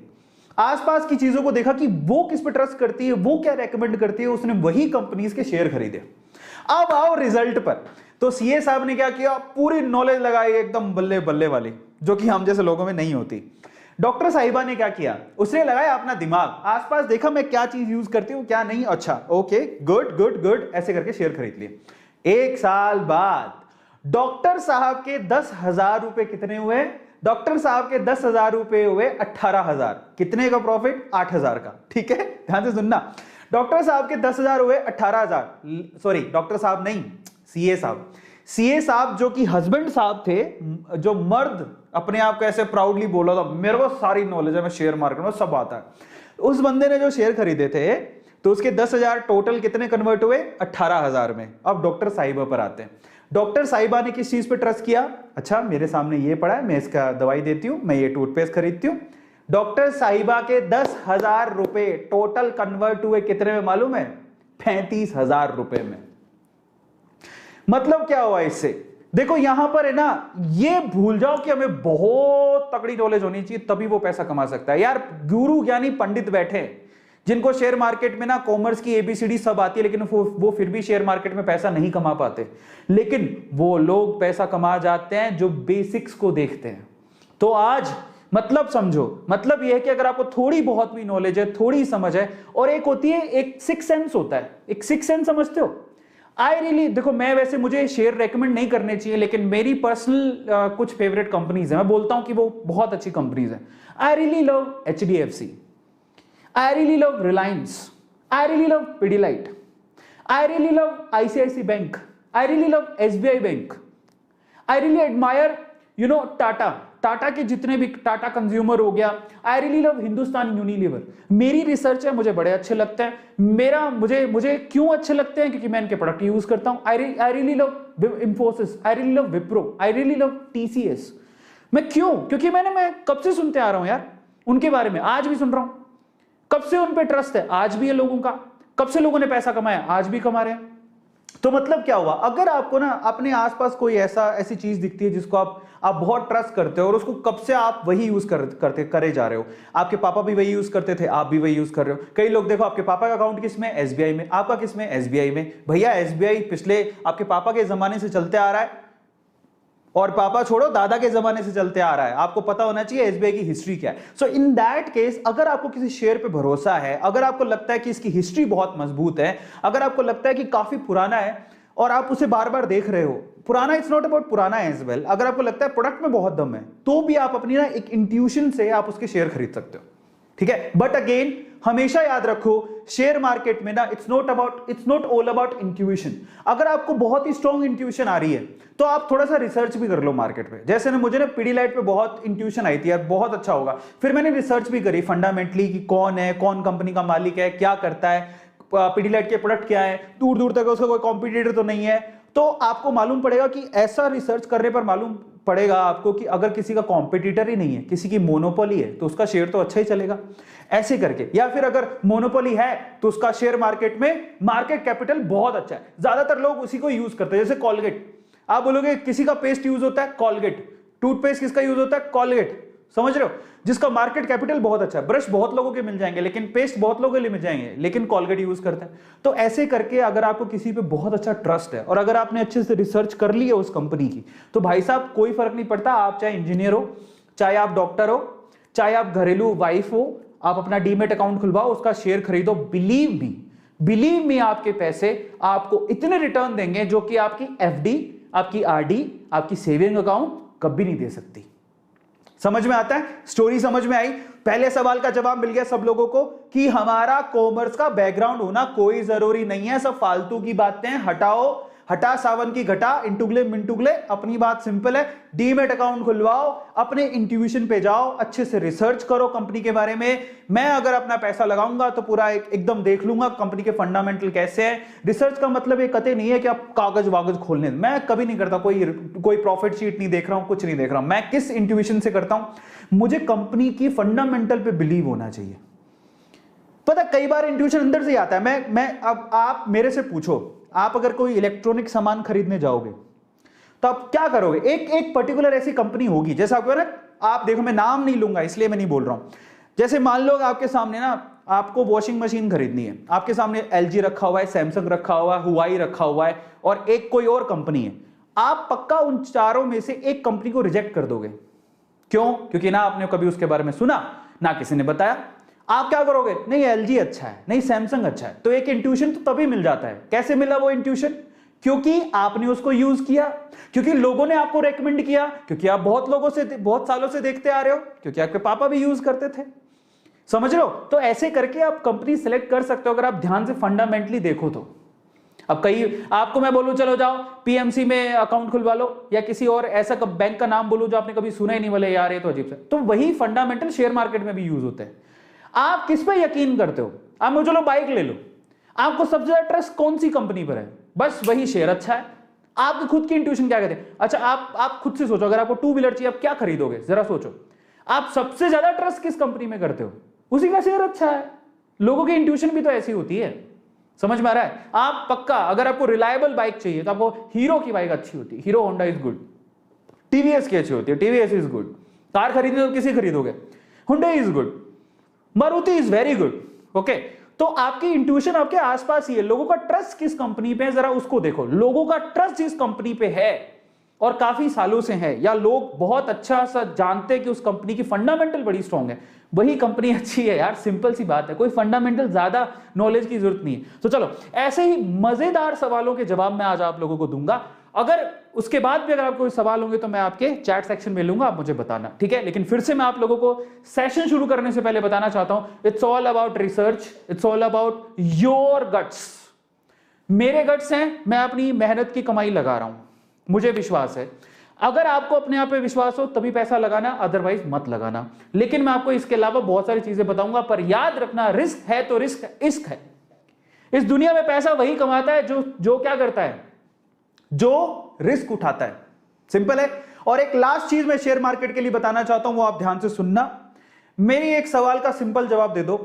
आसपास की चीजों को देखा कि वो किस पे ट्रस्ट करती है, वो क्या रेकमेंड करती है, उसने वही कंपनीज के शेयर खरीदे। अब आओ रिजल्ट पर। तो सीए साहब ने क्या किया, पूरी नॉलेज लगाई एकदम बल्ले बल्ले वाली, जो कि हम जैसे लोगों में नहीं होती। डॉक्टर साहिबा ने क्या किया, उसने लगाया अपना दिमाग, आसपास देखा मैं क्या चीज यूज करती हूं क्या नहीं, अच्छा ओके गुड गुड गुड, ऐसे करके शेयर खरीद लिए। 1 साल बाद डॉक्टर साहब के 10,000 रुपए कितने हुए, डॉक्टर साहब के 10,000 रुपए हुए 18,000। कितने का प्रॉफिट, 8,000 का, ठीक है, ध्यान से सुनना। डॉक्टर साहब के 10,000 हुए 18,000, सॉरी डॉक्टर साहब नहीं, सीए साहब। सीए साहब जो कि हस्बैंड साहब थे, जो मर्द अपने आप को ऐसे प्राउडली बोला था, मेरे को सारी नॉलेज है, मैं शेयर मार्केट में सब आता है। उस बंदे ने जो शेयर खरीदे थे, तो उसके 10,000 टोटल कितने कन्वर्ट हुए, 18,000 में। अब डॉक्टर साहिबा पर आते हैं। डॉक्टर साहिबा ने किस चीज पे ट्रस्ट किया, अच्छा मेरे सामने ये पड़ा है, मैं इसका दवाई देती हूं, मैं ये टूथपेस्ट खरीदती हूं। डॉक्टर साहिबा के 10,000 रुपए टोटल कन्वर्ट हुए कितने में मालूम है, 35,000 रुपए में। मतलब क्या हुआ इससे, देखो यहां पर है ना, ये भूल जाओ कि हमें बहुत तगड़ी नॉलेज होनी चाहिए तभी वो पैसा कमा सकता है। यार गुरु ज्ञानी पंडित बैठे, जिनको शेयर मार्केट में ना कॉमर्स की एबीसीडी सब आती है, लेकिन वो फिर भी शेयर मार्केट में पैसा नहीं कमा पाते। लेकिन वो लोग पैसा कमा जाते हैं जो बेसिक्स को देखते हैं। तो आज मतलब समझो, मतलब यह है कि अगर आपको थोड़ी बहुत भी नॉलेज है, थोड़ी समझ है, और एक होती है, एक सिक्स सेंस होता है, एक सिक्स सेंस समझते हो। आई रियली, देखो मैं वैसे, मुझे शेयर रेकमेंड नहीं करने चाहिए, लेकिन मेरी पर्सनल कुछ फेवरेट कंपनीज है, मैं बोलता हूं कि वो बहुत अच्छी कंपनीज है। I really love HDFC, I really love Reliance, I really love Pidilite, I really love ICICI Bank, I really love SBI Bank, I really admire, Tata, Tata के जितने भी, टाटा कंज्यूमर हो गया, I really love Hindustan Unilever. मेरी research है, मुझे बड़े अच्छे लगते हैं। मेरा मुझे क्यों अच्छे लगते हैं? क्योंकि मैं इनके प्रोडक्ट यूज करता हूं। I really love Infosys, I really love Wipro, I really love TCS. मैं क्यों? क्योंकि मैं कब से सुनते आ रहा हूं यार उनके बारे में, आज भी सुन रहा हूं। कब से उन पे ट्रस्ट है, आज भी है लोगों का। कब से लोगों ने पैसा कमाया, आज भी कमा रहे हैं। तो मतलब क्या हुआ, अगर आपको ना अपने आसपास कोई ऐसी चीज दिखती है जिसको आप बहुत ट्रस्ट करते हो और उसको कब से आप वही यूज करे जा रहे हो। आपके पापा भी वही यूज करते थे, आप भी वही यूज कर रहे हो। कई लोग देखो, आपके पापा का अकाउंट किस में, एसबीआई में, आपका किस में, एसबीआई में। भैया एसबीआई पिछले आपके पापा के जमाने से चलते आ रहा है, और पापा छोड़ो दादा के जमाने से चलते आ रहा है। आपको पता होना चाहिए एसबीआई की हिस्ट्री क्या है। सो इन दैट केस, अगर आपको किसी शेयर पे भरोसा है, अगर आपको लगता है कि इसकी हिस्ट्री बहुत मजबूत है, अगर आपको लगता है कि काफी पुराना है और आप उसे बार बार देख रहे हो, पुराना, इट्स नॉट अबाउट पुराना एज वेल, अगर आपको लगता है प्रोडक्ट में बहुत दम है, तो भी आप अपनी ना एक इंट्यूशन से आप उसके शेयर खरीद सकते हो, ठीक है। बट अगेन हमेशा याद रखो, शेयर मार्केट में ना it's not all about intuition. अगर आपको बहुत ही स्ट्रॉन्ग इंट्यूशन आ रही है तो आप थोड़ा सा रिसर्च भी कर लो मार्केट पे। जैसे ना मुझे ना पीडीलाइट पे बहुत इंट्यूशन आई थी यार, बहुत अच्छा होगा, फिर मैंने रिसर्च भी करी फंडामेंटली कि कौन है, कौन कंपनी का मालिक है, क्या करता है, पीडीलाइट के प्रोडक्ट क्या है, दूर दूर तक उसका कोई कॉम्पिटिटर तो नहीं है। तो आपको मालूम पड़ेगा कि ऐसा रिसर्च करने पर मालूम पड़ेगा आपको कि अगर किसी का कॉम्पिटिटर ही नहीं है, किसी की मोनोपोली है, तो उसका शेयर तो अच्छा ही चलेगा, ऐसे करके। या फिर अगर मोनोपोली है तो उसका शेयर मार्केट में मार्केट कैपिटल बहुत अच्छा है, ज्यादातर लोग उसी को यूज करते हैं। जैसे कॉलगेट, आप बोलोगे किसी का पेस्ट यूज होता है कॉलगेट, टूथपेस्ट किसका यूज होता है, कॉलगेट, समझ रहे हो, जिसका मार्केट कैपिटल बहुत अच्छा है। ब्रश बहुत लोगों के मिल जाएंगे, लेकिन पेस्ट बहुत लोगों के लिए मिल जाएंगे, लेकिन कॉलगेट यूज करते हैं। तो ऐसे करके अगर आपको किसी पे बहुत अच्छा ट्रस्ट है और अगर आपने अच्छे से रिसर्च कर ली है उस कंपनी की, तो भाई साहब कोई फर्क नहीं पड़ता, आप चाहे इंजीनियर हो, चाहे आप डॉक्टर हो, चाहे आप घरेलू वाइफ हो, आप अपना डीमेट अकाउंट खुलवाओ, उसका शेयर खरीदो, बिलीव मी आपके पैसे आपको इतने रिटर्न देंगे जो कि आपकी एफडी, आपकी आरडी, आपकी सेविंग अकाउंट कभी नहीं दे सकती। समझ में आता है? स्टोरी समझ में आई? पहले सवाल का जवाब मिल गया सब लोगों को कि हमारा कॉमर्स का बैकग्राउंड होना कोई जरूरी नहीं है, सब फालतू की बातें हटाओ, हटा सावन की घटा, इंटुगले मिंटुगले। अपनी बात सिंपल है, डीमेट अकाउंट खुलवाओ, अपने इंट्यूशन पे जाओ, अच्छे से रिसर्च करो कंपनी के बारे में। मैं अगर अपना पैसा लगाऊंगा तो पूरा एकदम देख लूंगा कंपनी के फंडामेंटल कैसे हैं। रिसर्च का मतलब ये कतई नहीं है कि आप कागज वागज खोलने, मैं कभी नहीं करता, कोई प्रॉफिट शीट नहीं देख रहा हूं, कुछ नहीं देख रहा हूं। मैं किस इंट्यूशन से करता हूं, मुझे कंपनी की फंडामेंटल पे बिलीव होना चाहिए। पता कई बार इंट्यूशन अंदर से आता है। मैं अब आप मेरे से पूछो, आप अगर कोई इलेक्ट्रॉनिक सामान खरीदने जाओगे तो आप क्या करोगे? एक पर्टिकुलर ऐसी कंपनी होगी, जैसे आपको ना, आप देखो मैं नाम नहीं लूंगा इसलिए मैं नहीं बोल रहा हूं। जैसे मान लो आपके सामने ना, आपको वॉशिंग मशीन खरीदनी है, आपके सामने एलजी रखा हुआ है, सैमसंग रखा हुआ है, हुआई रखा हुआ है, और एक कोई और कंपनी है। आप पक्का उन चारों में से एक कंपनी को रिजेक्ट कर दोगे। क्यों? क्योंकि ना आपने कभी उसके बारे में सुना, ना किसी ने बताया। आप क्या करोगे? नहीं एलजी अच्छा है, नहीं सैमसंग अच्छा है। तो एक इंट्यूशन तो तभी मिल जाता है। कैसे मिला वो इंट्यूशन? क्योंकि आपने उसको यूज किया, क्योंकि लोगों ने आपको रेकमेंड किया, क्योंकि आप बहुत सालों से देखते आ रहे हो, क्योंकि आपके पापा भी यूज करते थे। समझ रहे हो? तो ऐसे करके आप कंपनी सेलेक्ट कर सकते हो अगर आप ध्यान से फंडामेंटली देखो तो। अब कई आपको मैं बोलूं चलो जाओ पीएमसी में अकाउंट खुलवा लो, या किसी और ऐसा बैंक का नाम बोलूं जो आपने कभी सुना ही नहीं, बोले यार ये तो अजीब सा। तो वही फंडामेंटल शेयर मार्केट में भी यूज होते हैं। आप किस पे यकीन करते हो? आप मुझे चलो बाइक ले लो, आपको सबसे ज्यादा ट्रस्ट कौन सी कंपनी पर है? बस वही शेयर अच्छा है। आपकी खुद की इंट्यूशन क्या कहते हैं? अच्छा आप खुद से सोचो, अगर आपको टू व्हीलर चाहिए आप क्या खरीदोगे? जरा सोचो, आप सबसे ज्यादा ट्रस्ट किस कंपनी में करते हो? उसी का शेयर अच्छा है। लोगों की इंट्यूशन भी तो ऐसी होती है। समझ में आ रहा है? आप पक्का अगर आपको रिलायबल बाइक चाहिए तो आपको हीरो की बाइक अच्छी होती है, hero Honda is good. TVS की अच्छी होती है, टीवीएस इज गुड। कार खरीदने तो किसी खरीदोगे? Hyundai is good, Maruti is very good. Okay, तो आपकी इंट्यूशन आपके आसपास ही है। लोगों का ट्रस्ट किस कंपनी पे है जरा उसको देखो। लोगों का ट्रस्ट जिस कंपनी पे है और काफी सालों से है, या लोग बहुत अच्छा सा जानते हैं कि उस कंपनी की फंडामेंटल बड़ी स्ट्रांग है, वही कंपनी अच्छी है यार। सिंपल सी बात है, कोई फंडामेंटल ज्यादा नॉलेज की जरूरत नहीं है। तो चलो, ऐसे ही मजेदार सवालों के जवाब मैं आज आप लोगों को दूंगा। अगर उसके बाद भी अगर आपको कोई सवाल होंगे तो मैं आपके चैट सेक्शन में लूंगा, आप मुझे बताना, ठीक है। लेकिन फिर से मैं आप लोगों को सेशन शुरू करने से पहले बताना चाहता हूं, it's all about research, it's all about your guts. मेरे गट्स हैं, मैं अपनी मेहनत की कमाई लगा रहा हूं, मुझे विश्वास है। अगर आपको अपने आप पे विश्वास हो तभी पैसा लगाना, अदरवाइज मत लगाना। लेकिन मैं आपको इसके अलावा बहुत सारी चीजें बताऊंगा, पर याद रखना रिस्क है तो रिस्क इश्क है। इस दुनिया में पैसा वही कमाता है जो क्या करता है, जो रिस्क उठाता है। सिंपल है। और एक लास्ट चीज मैं शेयर मार्केट के लिए बताना चाहता हूं, वो आप ध्यान से सुनना। मेरी एक सवाल का सिंपल जवाब दे दो।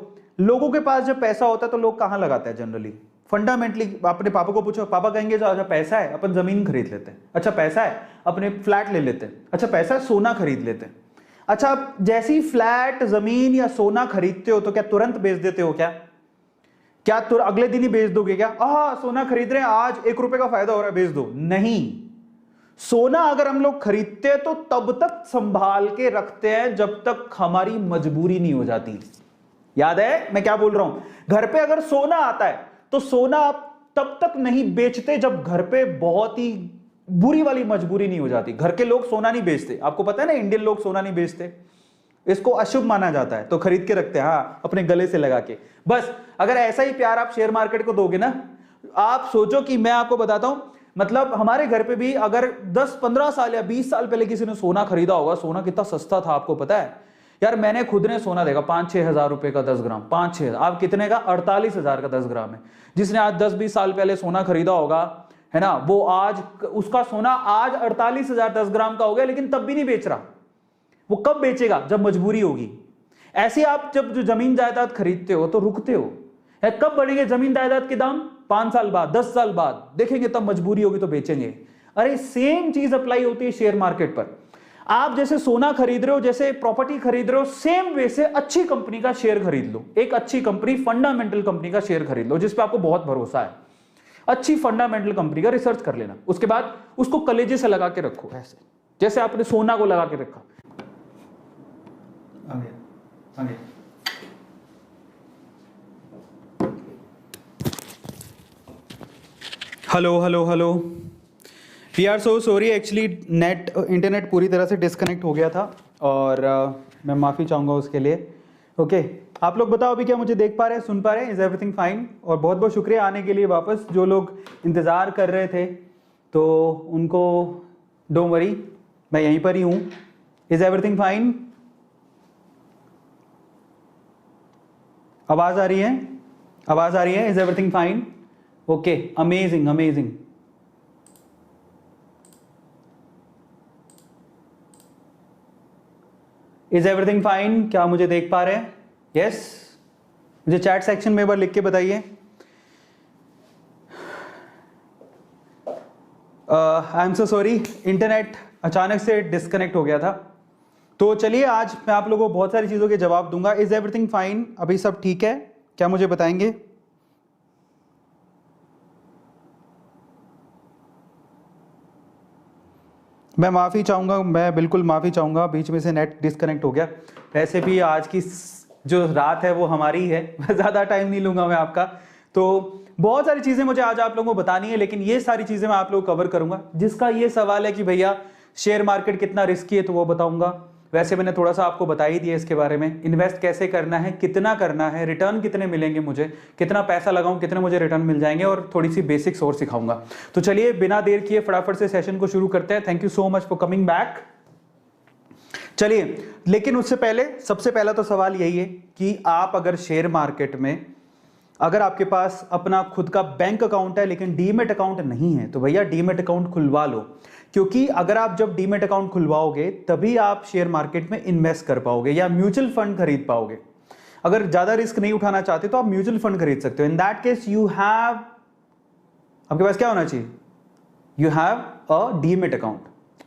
लोगों के पास जब पैसा होता है तो लोग कहां लगाते हैं जनरली? फंडामेंटली अपने पापा को पूछो, पापा कहेंगे अच्छा पैसा है अपन जमीन खरीद लेते हैं, अच्छा पैसा है अपने फ्लैट ले लेते हैं, अच्छा पैसा है सोना खरीद लेते हैं। अच्छा, आप जैसे ही फ्लैट, जमीन या सोना खरीदते हो तो क्या तुरंत बेच देते हो? क्या अगले दिन ही बेच दोगे क्या? सोना खरीद रहे हैं, आज 1 रुपए का फायदा हो रहा है, बेच दो? नहीं। सोना अगर हम लोग खरीदते हैं तो तब तक संभाल के रखते हैं जब तक हमारी मजबूरी नहीं हो जाती। याद है मैं क्या बोल रहा हूं? घर पे अगर सोना आता है तो सोना आप तब तक नहीं बेचते जब घर पे बहुत ही बुरी वाली मजबूरी नहीं हो जाती। घर के लोग सोना नहीं बेचते, आपको पता है ना, इंडियन लोग सोना नहीं बेचते, इसको अशुभ माना जाता है, तो खरीद के रखते हैं अपने गले से लगा के। बस अगर ऐसा ही प्यार आप शेयर मार्केट को दोगे ना, आप सोचो कि मैं आपको बताता हूं, मतलब हमारे घर पे भी अगर 10-15 साल या 20 साल पहले किसी ने सोना खरीदा होगा, सोना कितना सस्ता था आपको पता है यार? मैंने खुद ने सोना देखा 5-6 हजार रुपए का 10 ग्राम, 5-6 आप कितने का? 48,000 का 10 ग्राम है। जिसने आज 10-20 साल पहले सोना खरीदा होगा, है ना, वो आज उसका सोना आज 48,000 10 ग्राम का हो गया, लेकिन तब भी नहीं बेच रहा। वो कब बेचेगा? जब मजबूरी होगी। ऐसे आप जब जो जमीन जायदाद खरीदते हो तो रुकते हो, कब बढ़ेंगे जमीन जायदाद के दाम? 5 साल बाद, 10 साल बाद देखेंगे, तब मजबूरी होगी तो बेचेंगे। अरे सेम चीज अप्लाई होती है शेयर मार्केट पर। आप जैसे सोना खरीद रहे हो, जैसे प्रॉपर्टी खरीद रहे हो, सेम वे से अच्छी कंपनी का शेयर खरीद लो। एक अच्छी कंपनी, फंडामेंटल कंपनी का शेयर खरीद लो जिस पे आपको बहुत भरोसा है। अच्छी फंडामेंटल कंपनी का रिसर्च कर लेना, उसके बाद उसको कलेजे से लगा के रखो, ऐसे जैसे आपने सोना को लगा के रखा। Hello hello hello, we are so sorry, actually internet पूरी तरह से डिस्कनेक्ट हो गया था और मैं माफ़ी चाहूँगा उसके लिए। ओके, आप लोग बताओ अभी क्या मुझे देख पा रहे हैं, सुन पा रहे हैं? Is everything fine? और बहुत बहुत शुक्रिया आने के लिए वापस। जो लोग इंतज़ार कर रहे थे तो उनको डोंट वरी, मैं यहीं पर ही हूँ। Is everything fine? आवाज़ आ रही है? आवाज़ आ रही है? Is everything fine? Okay, amazing amazing. Is everything fine? क्या मुझे देख पा रहे हैं? यस? मुझे चैट सेक्शन में एक बार लिख के बताइए। I am so sorry, internet अचानक से डिस्कनेक्ट हो गया था। तो चलिए आज मैं आप लोगों को बहुत सारी चीज़ों के जवाब दूंगा। Is everything fine? अभी सब ठीक है? क्या मुझे बताएंगे? मैं माफ़ी चाहूँगा, मैं बिल्कुल माफ़ी चाहूँगा, बीच में से नेट डिस्कनेक्ट हो गया। वैसे भी आज की जो रात है वो हमारी है, ज़्यादा टाइम नहीं लूँगा मैं आपका। तो बहुत सारी चीज़ें मुझे आज आप लोगों को बतानी है, लेकिन ये सारी चीज़ें मैं आप लोगों को कवर करूँगा। जिसका ये सवाल है कि भैया शेयर मार्केट कितना रिस्की है, तो वो बताऊँगा। वैसे मैंने थोड़ा सा आपको बता ही दिया इसके बारे में, इन्वेस्ट कैसे करना है, कितना करना है, रिटर्न कितने मिलेंगे मुझे, कितना पैसा लगाऊं कितने मुझे रिटर्न मिल जाएंगे, और थोड़ी सी बेसिक्स और सिखाऊंगा। तो चलिए बिना देर किए फटाफट से सेशन को शुरू करते हैं। Thank you so much for coming back. चलिए, लेकिन उससे पहले सबसे पहला तो सवाल यही है कि आप अगर शेयर मार्केट में, अगर आपके पास अपना खुद का बैंक अकाउंट है लेकिन डीमेट अकाउंट नहीं है, तो भैया डीमेट अकाउंट खुलवा लो। क्योंकि अगर आप जब डीमेट अकाउंट खुलवाओगे तभी आप शेयर मार्केट में इन्वेस्ट कर पाओगे या म्यूचुअल फंड खरीद पाओगे। अगर ज्यादा रिस्क नहीं उठाना चाहते तो आप म्यूचुअल फंड खरीद सकते हो। इन दैट केस यू हैव, आपके पास क्या होना चाहिए? You have a demat account.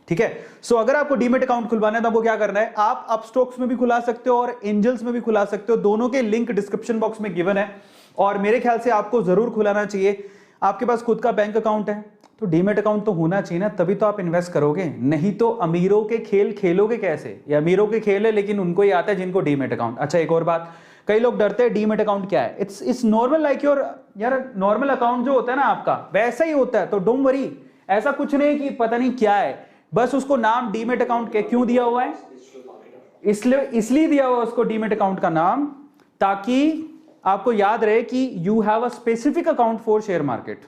ठीक है। सो अगर आपको डीमेट अकाउंट खुलवाना है तो आपको क्या करना है, आप अपस्टॉक्स में भी खुला सकते हो और एंजल्स में भी खुला सकते हो। दोनों के लिंक डिस्क्रिप्शन बॉक्स में गिवन है और मेरे ख्याल से आपको जरूर खुलाना चाहिए। आपके पास खुद का बैंक अकाउंट है तो डीमेट अकाउंट तो होना चाहिए ना, तभी तो आप इन्वेस्ट करोगे। नहीं तो अमीरों के खेल खेलोगे कैसे? ये अमीरों के खेल है लेकिन उनको ही आता है जिनको डीमेट अकाउंट। अच्छा, एक और बात, कई लोग डरते हैं डीमेट अकाउंट क्या है। इट्स नॉर्मल लाइक योर, यार नॉर्मल अकाउंट जो होता है ना आपका वैसा ही होता है, तो डोंट वरी। ऐसा कुछ नहीं कि पता नहीं क्या है, बस उसको नाम डीमेट अकाउंट के क्यों दिया हुआ है, इसलिए दिया हुआ उसको डीमेट अकाउंट का नाम, ताकि आपको याद रहे कि you have a specific account for share market.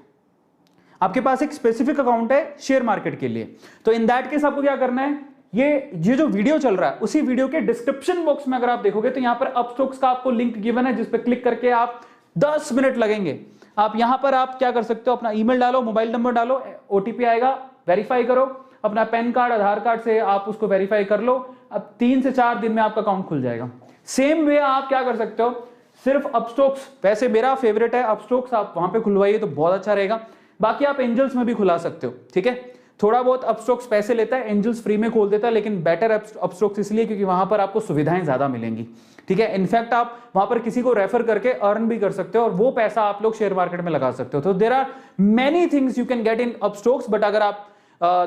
आपके पास एक स्पेसिफिक अकाउंट है शेयर मार्केट के लिए, तो इन दैट केस आपको क्या करना है, ये जो वीडियो चल रहा है उसी वीडियो के डिस्क्रिप्शन बॉक्स में अगर आप देखोगे तो यहां पर अपस्टॉक्स का आपको लिंक गिवन है, जिस पर क्लिक करके आप 10 मिनट लगेंगे, आप यहां पर आप क्या कर सकते हो, अपना ईमेल डालो, मोबाइल नंबर डालो, ओटीपी आएगा, वेरीफाई करो, अपना पैन कार्ड आधार कार्ड से आप उसको वेरीफाई कर लो, अब 3 से 4 दिन में आपका अकाउंट खुल जाएगा। सेम वे आप क्या कर सकते हो, सिर्फ अपस्टॉक्स, वैसे मेरा फेवरेट है अपस्टॉक्स, आप वहां पे खुलवाइए तो बहुत अच्छा रहेगा, बाकी आप एंजल्स में भी खुला सकते हो, ठीक है। थोड़ा बहुत अपस्टॉक्स पैसे लेता है, एंजल्स फ्री में खोल देता है, लेकिन बेटर अपस्टॉक्स इसलिए क्योंकि वहां पर आपको सुविधाएं ज्यादा मिलेंगी, ठीक है। इनफैक्ट आप वहां पर किसी को रेफर करके अर्न भी कर सकते हो और वो पैसा आप लोग शेयर मार्केट में लगा सकते हो। तो there are many things you can get in Upstox, but अगर आप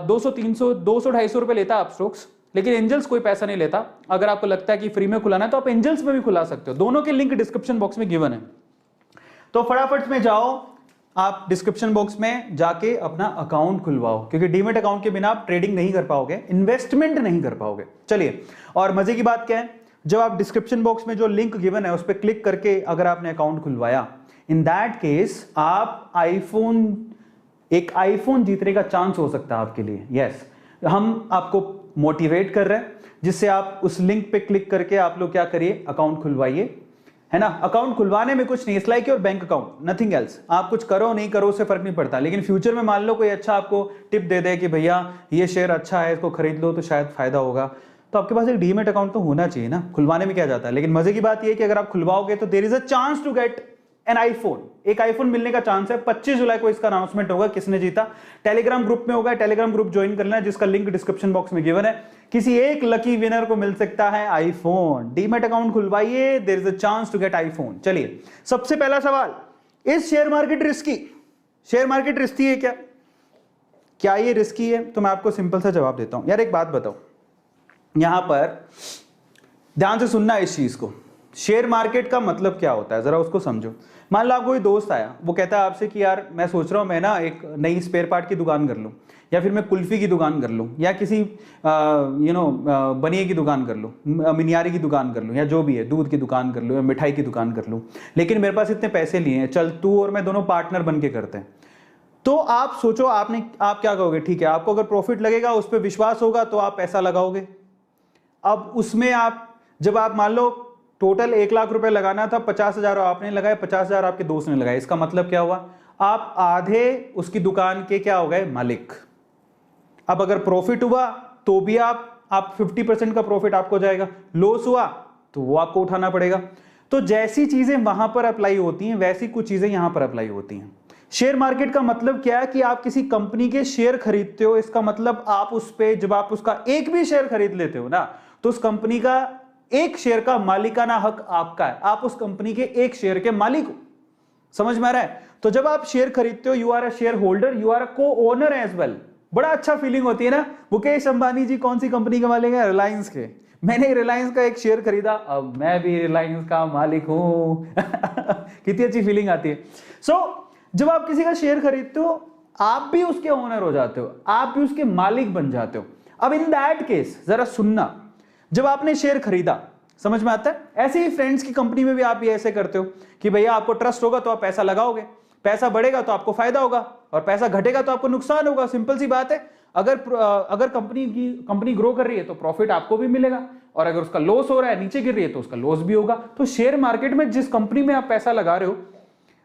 200 300 200 250 रुपए लेता है अपस्टॉक्स, लेकिन एंजल्स कोई पैसा नहीं लेता। अगर आपको लगता है कि फ्री में खुलाना है तो आप एंजल्स में भी खुला सकते हो, दोनों के लिंक डिस्क्रिप्शन बॉक्स में गिवन है। तो फटाफट में जाओ, आप डिस्क्रिप्शन बॉक्स में जाके अपना अकाउंट खुलवाओ, क्योंकि डीमेट अकाउंट के बिना आप ट्रेडिंग नहीं कर पाओगे, इन्वेस्टमेंट नहीं कर पाओगे। चलिए, और मजे की बात क्या है, जब आप डिस्क्रिप्शन बॉक्स में जो लिंक गिवन है उस पर क्लिक करके अगर आपने अकाउंट खुलवाया, इन दैट केस आप एक आईफोन जीतने का चांस हो सकता है आपके लिए। यस, हम आपको मोटिवेट कर रहे हैं, जिससे आप उस लिंक पे क्लिक करके आप लोग क्या करिए, अकाउंट खुलवाइए, है ना। अकाउंट खुलवाने में कुछ नहीं, it's like your bank account, nothing else. आप कुछ करो नहीं करो उससे फर्क नहीं पड़ता, लेकिन फ्यूचर में मान लो कोई अच्छा आपको टिप दे दे कि भैया ये शेयर अच्छा है, इसको खरीद लो तो शायद फायदा होगा, तो आपके पास एक डीमेट अकाउंट तो होना चाहिए ना। खुलवाने में क्या जाता है, लेकिन मजे की बात यह है कि अगर आप खुलवाओगे तो there is a chance to get an iPhone, एक आईफोन मिलने का चांस है। 25 जुलाई को इसका अनाउंसमेंट होगा, किसने जीता, टेलीग्राम ग्रुप में होगा, टेलीग्राम ग्रुप ज्वाइन करना है, जिसका लिंक डिस्क्रिप्शन बॉक्स में गिवन है। किसी एक लकी विनर को मिल सकता है आईफोन। डीमेट अकाउंट खुलवाइए, there is a chance to get iPhone. चलिए, सबसे पहला सवाल, इस share market risky, share market risky है क्या, क्या ये रिस्की है? तो मैं आपको सिंपल सा जवाब देता हूं। यार एक बात बताओ, यहां पर ध्यान से सुनना इस चीज को, शेयर मार्केट का मतलब क्या होता है जरा उसको समझो। मान लो आपको कोई दोस्त आया, वो कहता है आपसे कि यार मैं सोच रहा हूं मैं ना एक नई स्पेयर पार्ट की दुकान कर लूं, या फिर मैं कुल्फी की दुकान कर लूं, या किसी बनिए की दुकान कर लूं, मिनियारी की दुकान कर लूं, या जो भी है, दूध की दुकान कर लूं या मिठाई की दुकान कर लूं, लेकिन मेरे पास इतने पैसे लिए हैं, चल तू और मैं दोनों पार्टनर बन के करते हैं। तो आप सोचो, आप क्या कहोगे, ठीक है, आपको अगर प्रॉफिट लगेगा, उस पर विश्वास होगा तो आप पैसा लगाओगे। अब उसमें जब आप मान लो टोटल 1 लाख रुपए लगाना था, 50,000 आपने लगाए, 50,000 आपके दोस्त ने लगाए, इसका मतलब क्या हुआ, आप आधे उसकी दुकान के क्या हो गए, मालिक। अब अगर प्रॉफिट हुआ तो भी आप 50% का प्रॉफिट आपको जाएगा, लॉस हुआ तो वो आपको उठाना पड़ेगा। तो जैसी चीजें वहां पर अप्लाई होती हैं वैसी कुछ चीजें यहां पर अप्लाई होती हैं। शेयर मार्केट का मतलब क्या है कि आप किसी कंपनी के शेयर खरीदते हो, इसका मतलब आप उस पे जब आप उसका एक भी शेयर खरीद लेते हो ना, तो उस कंपनी का एक शेयर का मालिकाना हक आपका है, आप उस कंपनी के एक शेयर के मालिक हो। समझ में आ रहा है? तो जब आप शेयर खरीदते हो, you are a shareholder, you are a co owner as well. बड़ा अच्छा फीलिंग होती है ना। मुकेश अंबानी जी कौन सी कंपनी के मालिक है? रिलायंस के। मैंने रिलायंस का एक शेयर खरीदा, अब मैं भी रिलायंस का मालिक हूं। कितनी अच्छी फीलिंग आती है। जब आप किसी का शेयर खरीदते हो, आप भी उसके ओनर हो जाते हो, आप भी उसके मालिक बन जाते हो। अब इन दैट केस जरा सुनना, जब आपने शेयर खरीदा, समझ में आता है? ऐसे ही फ्रेंड्स की कंपनी में भी आप भी ऐसे करते हो कि भैया आपको ट्रस्ट होगा तो आप पैसा लगाओगे, पैसा बढ़ेगा तो आपको फायदा होगा, और पैसा घटेगा तो आपको नुकसान होगा। सिंपल सी बात है। अगर कंपनी ग्रो कर रही है तो प्रॉफिट आपको भी मिलेगा, और अगर उसका लॉस हो रहा है, नीचे गिर रही है, तो उसका लॉस भी होगा। तो शेयर मार्केट में जिस कंपनी में आप पैसा लगा रहे हो,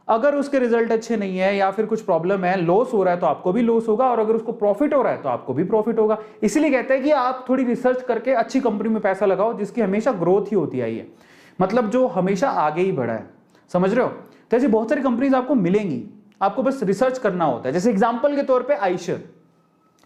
अगर उसके रिजल्ट अच्छे नहीं है या फिर कुछ प्रॉब्लम है, लॉस हो रहा है, तो आपको भी लॉस होगा, और अगर उसको प्रॉफिट हो रहा है तो आपको भी प्रॉफिट होगा। इसलिए कहते हैं कि आप थोड़ी रिसर्च करके अच्छी कंपनी में पैसा लगाओ, जिसकी हमेशा ग्रोथ ही होती आई है, मतलब जो हमेशा आगे ही बढ़ा है। समझ रहे हो? तो ऐसी बहुत सारी कंपनीज आपको मिलेंगी, आपको बस रिसर्च करना होता है। जैसे एग्जाम्पल के तौर पर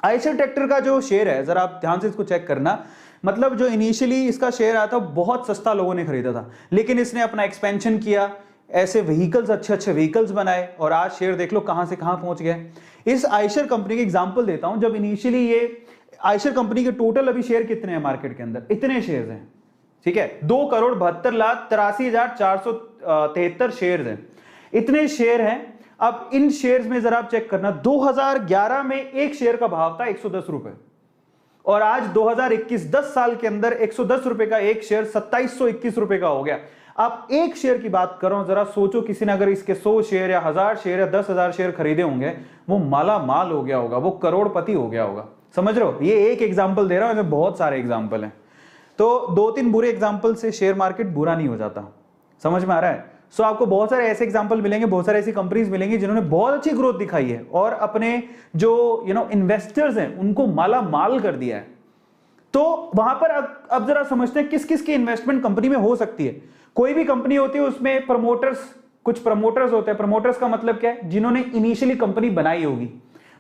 आयशर ट्रैक्टर का जो शेयर है, जरा आप ध्यान से इसको चेक करना। मतलब जो इनिशियली इसका शेयर आया था बहुत सस्ता लोगों ने खरीदा था, लेकिन इसने अपना एक्सपेंशन किया, ऐसे व्हीकल्स, अच्छे व्हीकल्स बनाए, और आज शेयर देख लो कहां से कहां पहुंच गए। इस आयशर कंपनी के एग्जांपल देता हूं। जब इनिशियली ये आयशर कंपनी के टोटल अभी शेयर कितने हैं मार्केट के अंदर? इतने शेयर्स हैं, ठीक है, 2,72,83,473 शेयर्स हैं, इतने शेयर हैं। अब इन शेयर्स में जरा आप चेक करना, 2011 में एक शेयर का भाव था 110 रुपए, और आज 2021 10 साल के अंदर 110 रुपए का एक शेयर 2721 रुपए का हो गया। आप एक शेयर की बात कर रहा हूं, जरा सोचो किसी ने अगर इसके 100 शेयर या 1000 शेयर या 10,000 शेयर खरीदे होंगे, वो माला माल हो गया होगा, वो करोड़पति हो गया होगा। समझ रहे हो? ये एक एग्जाम्पल दे रहा हूं, बहुत सारे एग्जाम्पल हैं। तो 2-3 बुरे एग्जाम्पल से शेयर मार्केट बुरा नहीं हो जाता। समझ में आ रहा है? सो आपको बहुत सारे ऐसे एग्जाम्पल मिलेंगे, बहुत सारे ऐसी कंपनीज मिलेंगी जिन्होंने बहुत अच्छी ग्रोथ दिखाई है और अपने जो इन्वेस्टर्स हैं उनको माला माल कर दिया है। तो वहां पर अब जरा समझते हैं किस किस की इन्वेस्टमेंट कंपनी में हो सकती है। कोई भी कंपनी होती है उसमें प्रमोटर्स, कुछ प्रमोटर्स होते हैं। प्रमोटर्स का मतलब क्या है? जिन्होंने इनिशियली कंपनी बनाई होगी,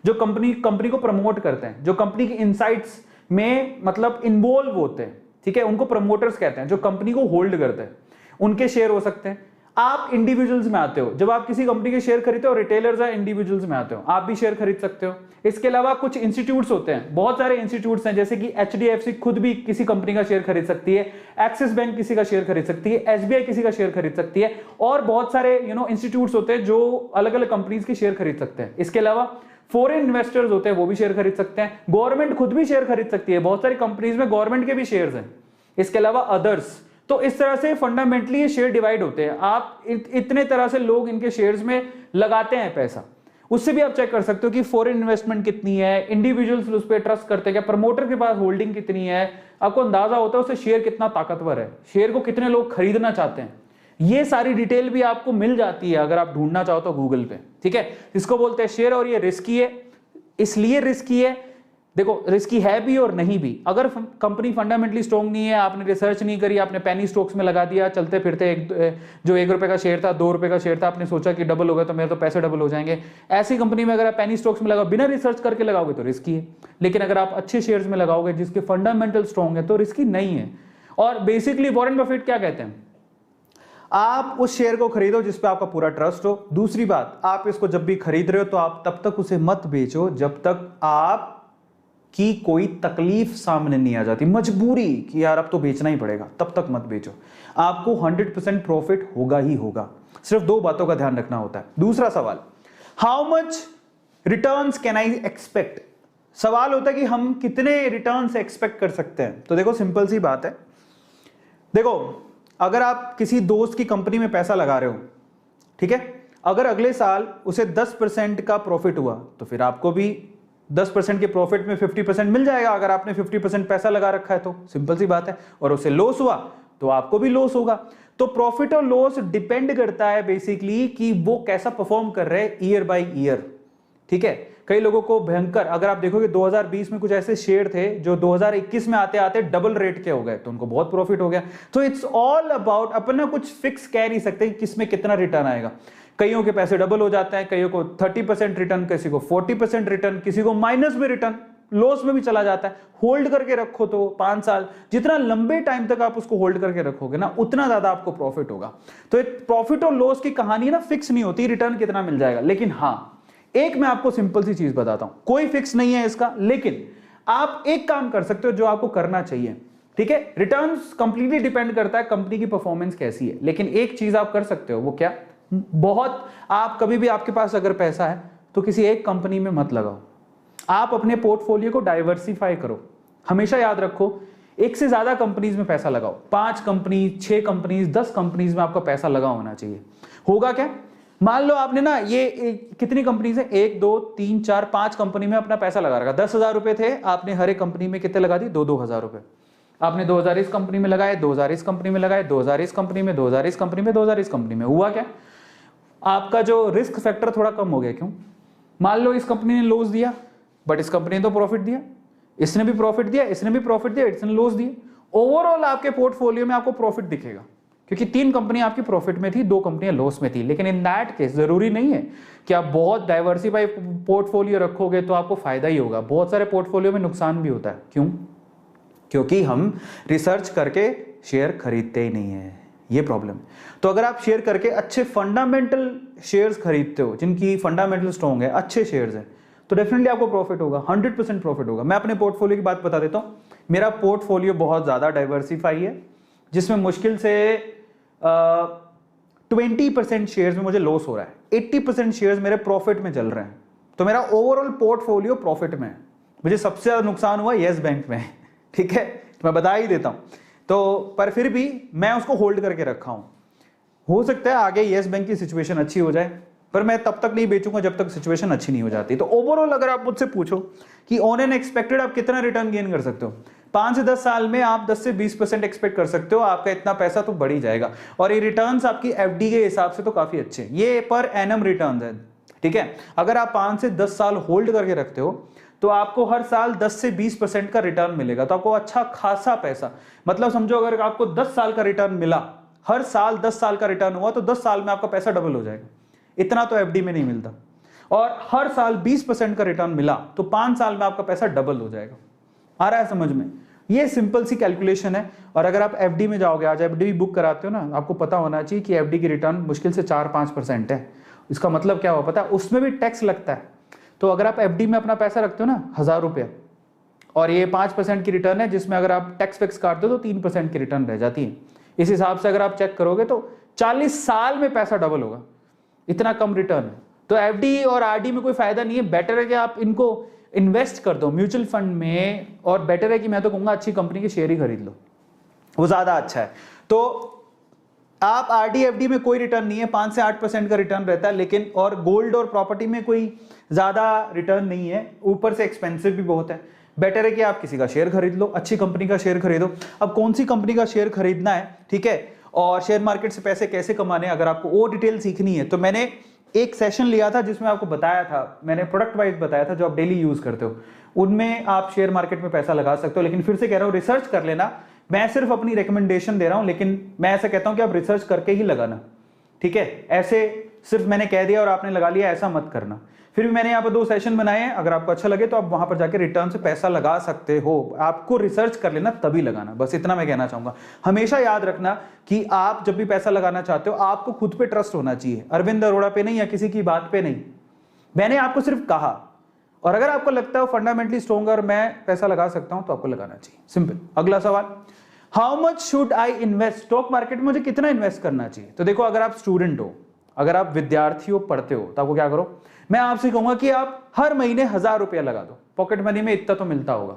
जो कंपनी को प्रमोट करते हैं, जो कंपनी की इनसाइट्स में मतलब इन्वॉल्व होते हैं, ठीक है, उनको प्रमोटर्स कहते हैं। जो कंपनी को होल्ड करते हैं, उनके शेयर हो सकते हैं। आप इंडिविजुअल्स में आते हो, जब आप किसी कंपनी के शेयर खरीदते हो, रिटेलर्स या इंडिविजुअल्स में आते हो, आप भी शेयर खरीद सकते हो। इसके अलावा कुछ इंस्टीट्यूट्स होते हैं, बहुत सारे इंस्टीट्यूट्स हैं, जैसे कि HDFC खुद भी किसी कंपनी का शेयर खरीद सकती है, एक्सिस बैंक किसी का शेयर खरीद सकती है, SBI किसी का शेयर खरीद सकती है, और बहुत सारे इंस्टीट्यूट्स होते हैं जो अलग अलग कंपनीज के शेयर खरीद सकते हैं। इसके अलावा फॉरेन इन्वेस्टर्स होते हैं, वो भी शेयर खरीद सकते हैं। गवर्नमेंट खुद भी शेयर खरीद सकती है, बहुत सारी कंपनीज में गवर्नमेंट के भी शेयर्स हैं। इसके अलावा अदर्स। तो इस तरह से फंडामेंटली ये शेयर डिवाइड होते हैं। आप इतने तरह से लोग इनके शेयर्स में लगाते हैं पैसा। उससे भी आप चेक कर सकते हो कि फॉरेन इन्वेस्टमेंट कितनी है, इंडिविजुअल्स उस पर ट्रस्ट करते हैं क्या, प्रमोटर के पास होल्डिंग कितनी है, आपको अंदाजा होता है उससे शेयर कितना ताकतवर है, शेयर को कितने लोग खरीदना चाहते हैं। ये सारी डिटेल भी आपको मिल जाती है अगर आप ढूंढना चाहो तो गूगल पे, ठीक है। इसको बोलते हैं शेयर, और ये रिस्की है। इसलिए रिस्की है, देखो रिस्की है भी और नहीं भी। अगर कंपनी फंडामेंटली स्ट्रॉन्ग नहीं है, आपने रिसर्च नहीं करी, आपने पेनी स्टॉक्स में लगा दिया, चलते फिरते जो 1 रुपए का शेयर था 2 रुपए का शेयर था, आपने सोचा कि डबल होगा तो मेरे तो पैसे डबल हो जाएंगे, ऐसी कंपनी में अगर आप पेनी स्टॉक्स में लगाओ, बिना रिसर्च करके लगाओगे तो रिस्की है। लेकिन अगर आप अच्छे शेयर्स में लगाओगे जिसके फंडामेंटल स्ट्रॉन्ग है तो रिस्की नहीं है। और बेसिकली वॉरेन बफेट क्या कहते हैं, आप उस शेयर को खरीदो जिस पे आपका पूरा ट्रस्ट हो। दूसरी बात, आप इसको जब भी खरीद रहे हो तो आप तब तक उसे मत बेचो जब तक आप की कोई तकलीफ सामने नहीं आ जाती, मजबूरी कि यार अब तो बेचना ही पड़ेगा, तब तक मत बेचो। आपको 100% प्रॉफिट होगा ही होगा। सिर्फ 2 बातों का ध्यान रखना होता है। दूसरा सवाल, how much returns can I expect. सवाल होता है कि हम कितने रिटर्न्स एक्सपेक्ट कर सकते हैं। तो देखो सिंपल सी बात है, देखो अगर आप किसी दोस्त की कंपनी में पैसा लगा रहे हो, ठीक है, अगर अगले साल उसे 10% का प्रॉफिट हुआ तो फिर आपको भी 10% के प्रॉफिट में 50% मिल जाएगा। अगर आपने 50% पैसा लगा रखा है तो सिंपल सी बात है। और उसे लॉस हुआ तो आपको भी लॉस होगा। तो प्रॉफिट और लॉस डिपेंड करता है बेसिकली कि वो कैसा परफॉर्म कर रहे हैं ईयर बाय ईयर, ठीक है। कई लोगों को भयंकर, अगर आप देखोगे 2020 में कुछ ऐसे शेयर थे जो 2021 में आते आते डबल रेट के हो गए, तो उनको बहुत प्रॉफिट हो गया। तो इट्स ऑल अबाउट, अपना कुछ फिक्स कह नहीं सकते कि किसमें कितना रिटर्न आएगा। कईयों के पैसे डबल हो जाते हैं, कईयों को 30% रिटर्न, किसी को 40% रिटर्न, किसी को माइनस में रिटर्न, लॉस में भी चला जाता है। होल्ड करके रखो तो 5 साल, जितना लंबे टाइम तक आप उसको होल्ड करके रखोगे ना, उतना ज्यादा आपको प्रॉफिट होगा। तो प्रॉफिट और लॉस की कहानी ना फिक्स नहीं होती, रिटर्न कितना मिल जाएगा। लेकिन हाँ, एक मैं आपको सिंपल सी चीज बताता हूं, कोई फिक्स नहीं है इसका, लेकिन आप एक काम कर सकते हो जो आपको करना चाहिए, ठीक है। रिटर्न्स कंप्लीटली डिपेंड करता है कंपनी की परफॉर्मेंस कैसी है, लेकिन एक चीज आप कर सकते हो, वो क्या, बहुत आप कभी भी, आपके पास अगर पैसा है तो किसी एक कंपनी में मत लगाओ, आप अपने पोर्टफोलियो को डाइवर्सिफाई करो। हमेशा याद रखो, एक से ज्यादा कंपनीज में पैसा लगाओ, 5 कंपनी, 6 कंपनीज, 10 कंपनीज में आपका पैसा लगा होना चाहिए। होगा क्या, मान लो आपने ना ये कितनी कंपनीज है, 1 2 3 4 5 कंपनी में अपना पैसा लगा रखा, 10,000 रुपए थे, आपने हर एक कंपनी में कितने लगा दी, 2-2 हजार रुपए। आपने 2000 इस कंपनी में लगाए, 2000 इस कंपनी में लगाए, 2000 इस कंपनी में, 2000 इस कंपनी में, 2000 इस कंपनी में। हुआ क्या, आपका जो रिस्क फैक्टर थोड़ा कम हो गया। क्यों, मान लो इस कंपनी ने लॉस दिया बट इस कंपनी ने तो प्रॉफिट दिया, इसने भी प्रॉफिट दिया, इसने भी प्रॉफिट दिया, इसने लॉस दिया। ओवरऑल आपके पोर्टफोलियो में आपको प्रॉफिट दिखेगा, क्योंकि 3 कंपनियां आपकी प्रॉफिट में थी, 2 कंपनियां लॉस में थी। लेकिन इन दैट केस जरूरी नहीं है कि आप बहुत डाइवर्सिफाई पोर्टफोलियो रखोगे तो आपको फायदा ही होगा। बहुत सारे पोर्टफोलियो में नुकसान भी होता है। क्यों, क्योंकि हम रिसर्च करके शेयर खरीदते ही नहीं है, ये प्रॉब्लम। तो अगर आप शेयर करके अच्छे फंडामेंटल शेयर्स खरीदते हो, जिनकी फंडामेंटल स्ट्रॉन्ग है, अच्छे शेयर्स हैं, तो डेफिनेटली आपको प्रॉफिट होगा, 100% प्रॉफिट होगा। मैं अपने पोर्टफोलियो की बात बता देता हूं। मेरा पोर्टफोलियो बहुत ज्यादा डाइवर्सिफाई है, जिसमें मुश्किल से 20% शेयर्स में मुझे लॉस हो रहा है, 80% शेयर्स मेरे प्रॉफिट में चल रहे हैं। तो मेरा ओवरऑल पोर्टफोलियो प्रॉफिट में है। मुझे सबसे ज्यादा नुकसान हुआ येस बैंक में, ठीक है, मैं बता ही देता हूं। तो पर फिर भी मैं उसको होल्ड करके रखा हूं। हो सकता है आगे येस बैंक की सिचुएशन अच्छी हो जाए, पर मैं तब तक नहीं बेचूंगा जब तक सिचुएशन अच्छी नहीं हो जाती। तो ओवरऑल अगर आप मुझसे पूछो कि ऑन एन एक्सपेक्टेड आप कितना रिटर्न गेन कर सकते हो, 5 से 10 साल में आप 10 से 20% एक्सपेक्ट कर सकते हो, आपका इतना पैसा तो बढ़ ही जाएगा। और ये रिटर्न्स आपकी एफडी के हिसाब से तो काफी अच्छे हैं, ये पर एनम रिटर्न्स है, ठीक है। अगर आप 5 से 10 साल होल्ड करके रखते हो तो आपको हर साल 10 से 20% का रिटर्न मिलेगा, तो आपको अच्छा खासा पैसा, मतलब समझो अगर आपको 10 साल का रिटर्न मिला, हर साल 10 साल का रिटर्न हुआ तो 10 साल में आपका पैसा डबल हो जाएगा। इतना तो एफडी में नहीं मिलता। और हर साल 20% का रिटर्न मिला तो 5 साल में आपका पैसा डबल हो जाएगा। आ रहा है समझ में? ये सिंपल सी कैलकुलेशन है। और अगर आप एफडी में जाओगे, आज एफडी भी बुक कराते हो ना, आपको पता होना चाहिए कि एफडी की रिटर्न मुश्किल से 4-5% है। इसका मतलब क्या हुआ पता है? उसमें भी टैक्स लगता है। तो अगर आप एफडी में अपना पैसा रखते हो ना 1000 रुपया, और ये 5% की रिटर्न है, जिसमें अगर आप टैक्स फिक्स काटते हो तो 3% की रिटर्न रह जाती है। इस हिसाब से अगर आप चेक करोगे तो 40 साल में पैसा डबल होगा, इतना कम रिटर्न है। तो एफडी और आरडी में कोई फायदा नहीं है। बेटर है कि आप इनको इन्वेस्ट कर दो म्यूचुअल फंड में, और बेटर है कि मैं तो कहूंगा अच्छी कंपनी के शेयर ही खरीद लो, वो ज्यादा अच्छा है। तो आप आरडी एफडी में कोई रिटर्न नहीं है, 5 से 8% का रिटर्न रहता है, लेकिन और गोल्ड और प्रॉपर्टी में कोई ज्यादा रिटर्न नहीं है, ऊपर से एक्सपेंसिव भी बहुत है। बेटर है कि आप किसी का शेयर खरीद लो, अच्छी कंपनी का शेयर खरीदो। अब कौन सी कंपनी का शेयर खरीदना है, ठीक है, और शेयर मार्केट से पैसे कैसे कमाने, अगर आपको वो डिटेल सीखनी है तो मैंने एक सेशन लिया था जिसमें आपको बताया था, मैंने प्रोडक्ट वाइज बताया था जो आप डेली यूज करते हो, उनमें आप शेयर मार्केट में पैसा लगा सकते हो। लेकिन फिर से कह रहा हूं, रिसर्च कर लेना। मैं सिर्फ अपनी रिकमेंडेशन दे रहा हूं, लेकिन मैं ऐसा कहता हूं कि आप रिसर्च करके ही लगाना, ठीक है। ऐसे सिर्फ मैंने कह दिया और आपने लगा लिया, ऐसा मत करना। फिर भी मैंने यहाँ पर 2 सेशन बनाए हैं, अगर आपको अच्छा लगे तो आप वहां पर जाके रिटर्न से पैसा लगा सकते हो। आपको रिसर्च कर लेना तभी लगाना, बस इतना मैं कहना चाहूंगा। हमेशा याद रखना कि आप जब भी पैसा लगाना चाहते हो, आपको खुद पे ट्रस्ट होना चाहिए, अरविंद अरोड़ा पे नहीं या किसी की बात पे नहीं। मैंने आपको सिर्फ कहा, और अगर आपको लगता है फंडामेंटली स्ट्रॉन्गर मैं पैसा लगा सकता हूं तो आपको लगाना चाहिए, सिंपल। अगला सवाल, how much should I invest? Stock market में मुझे कितना इन्वेस्ट करना चाहिए? तो देखो, अगर आप स्टूडेंट हो, अगर आप विद्यार्थी हो, पढ़ते हो, तो आपको क्या करो, मैं आपसे कहूंगा कि आप हर महीने 1000 रुपया लगा दो। पॉकेट मनी में इतना तो मिलता होगा,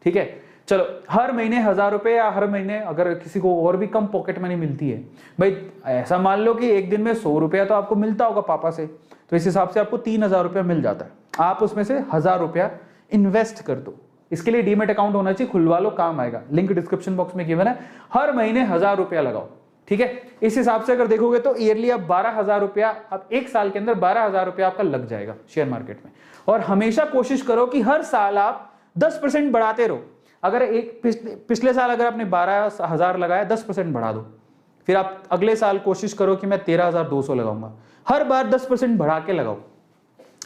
ठीक है। चलो, हर महीने 1000 रुपये, या हर महीने अगर किसी को और भी कम पॉकेट मनी मिलती है, भाई ऐसा मान लो कि एक दिन में 100 रुपया तो आपको मिलता होगा पापा से, तो इस हिसाब से आपको 3000 रुपया मिल जाता है। आप उसमें से 1000 रुपया इन्वेस्ट कर दो। इसके लिए डीमेट अकाउंट होना चाहिए, खुलवा लो, काम आएगा। लिंक डिस्क्रिप्शन बॉक्स में गिवन है। हर महीने 1000 रुपया लगाओ, ठीक है। इस हिसाब से अगर देखोगे तो ईयरली अब 12000 रुपया, अब एक साल के अंदर 12000 रुपया आपका लग जाएगा शेयर मार्केट में। और हमेशा कोशिश करो कि हर साल आप 10% बढ़ाते रहो। अगर एक पिछले साल अगर आपने 12000 लगाया, 10% बढ़ा दो। फिर आप अगले साल कोशिश करो कि मैं 13200 लगाऊंगा, हर बार 10% बढ़ा के लगाओ।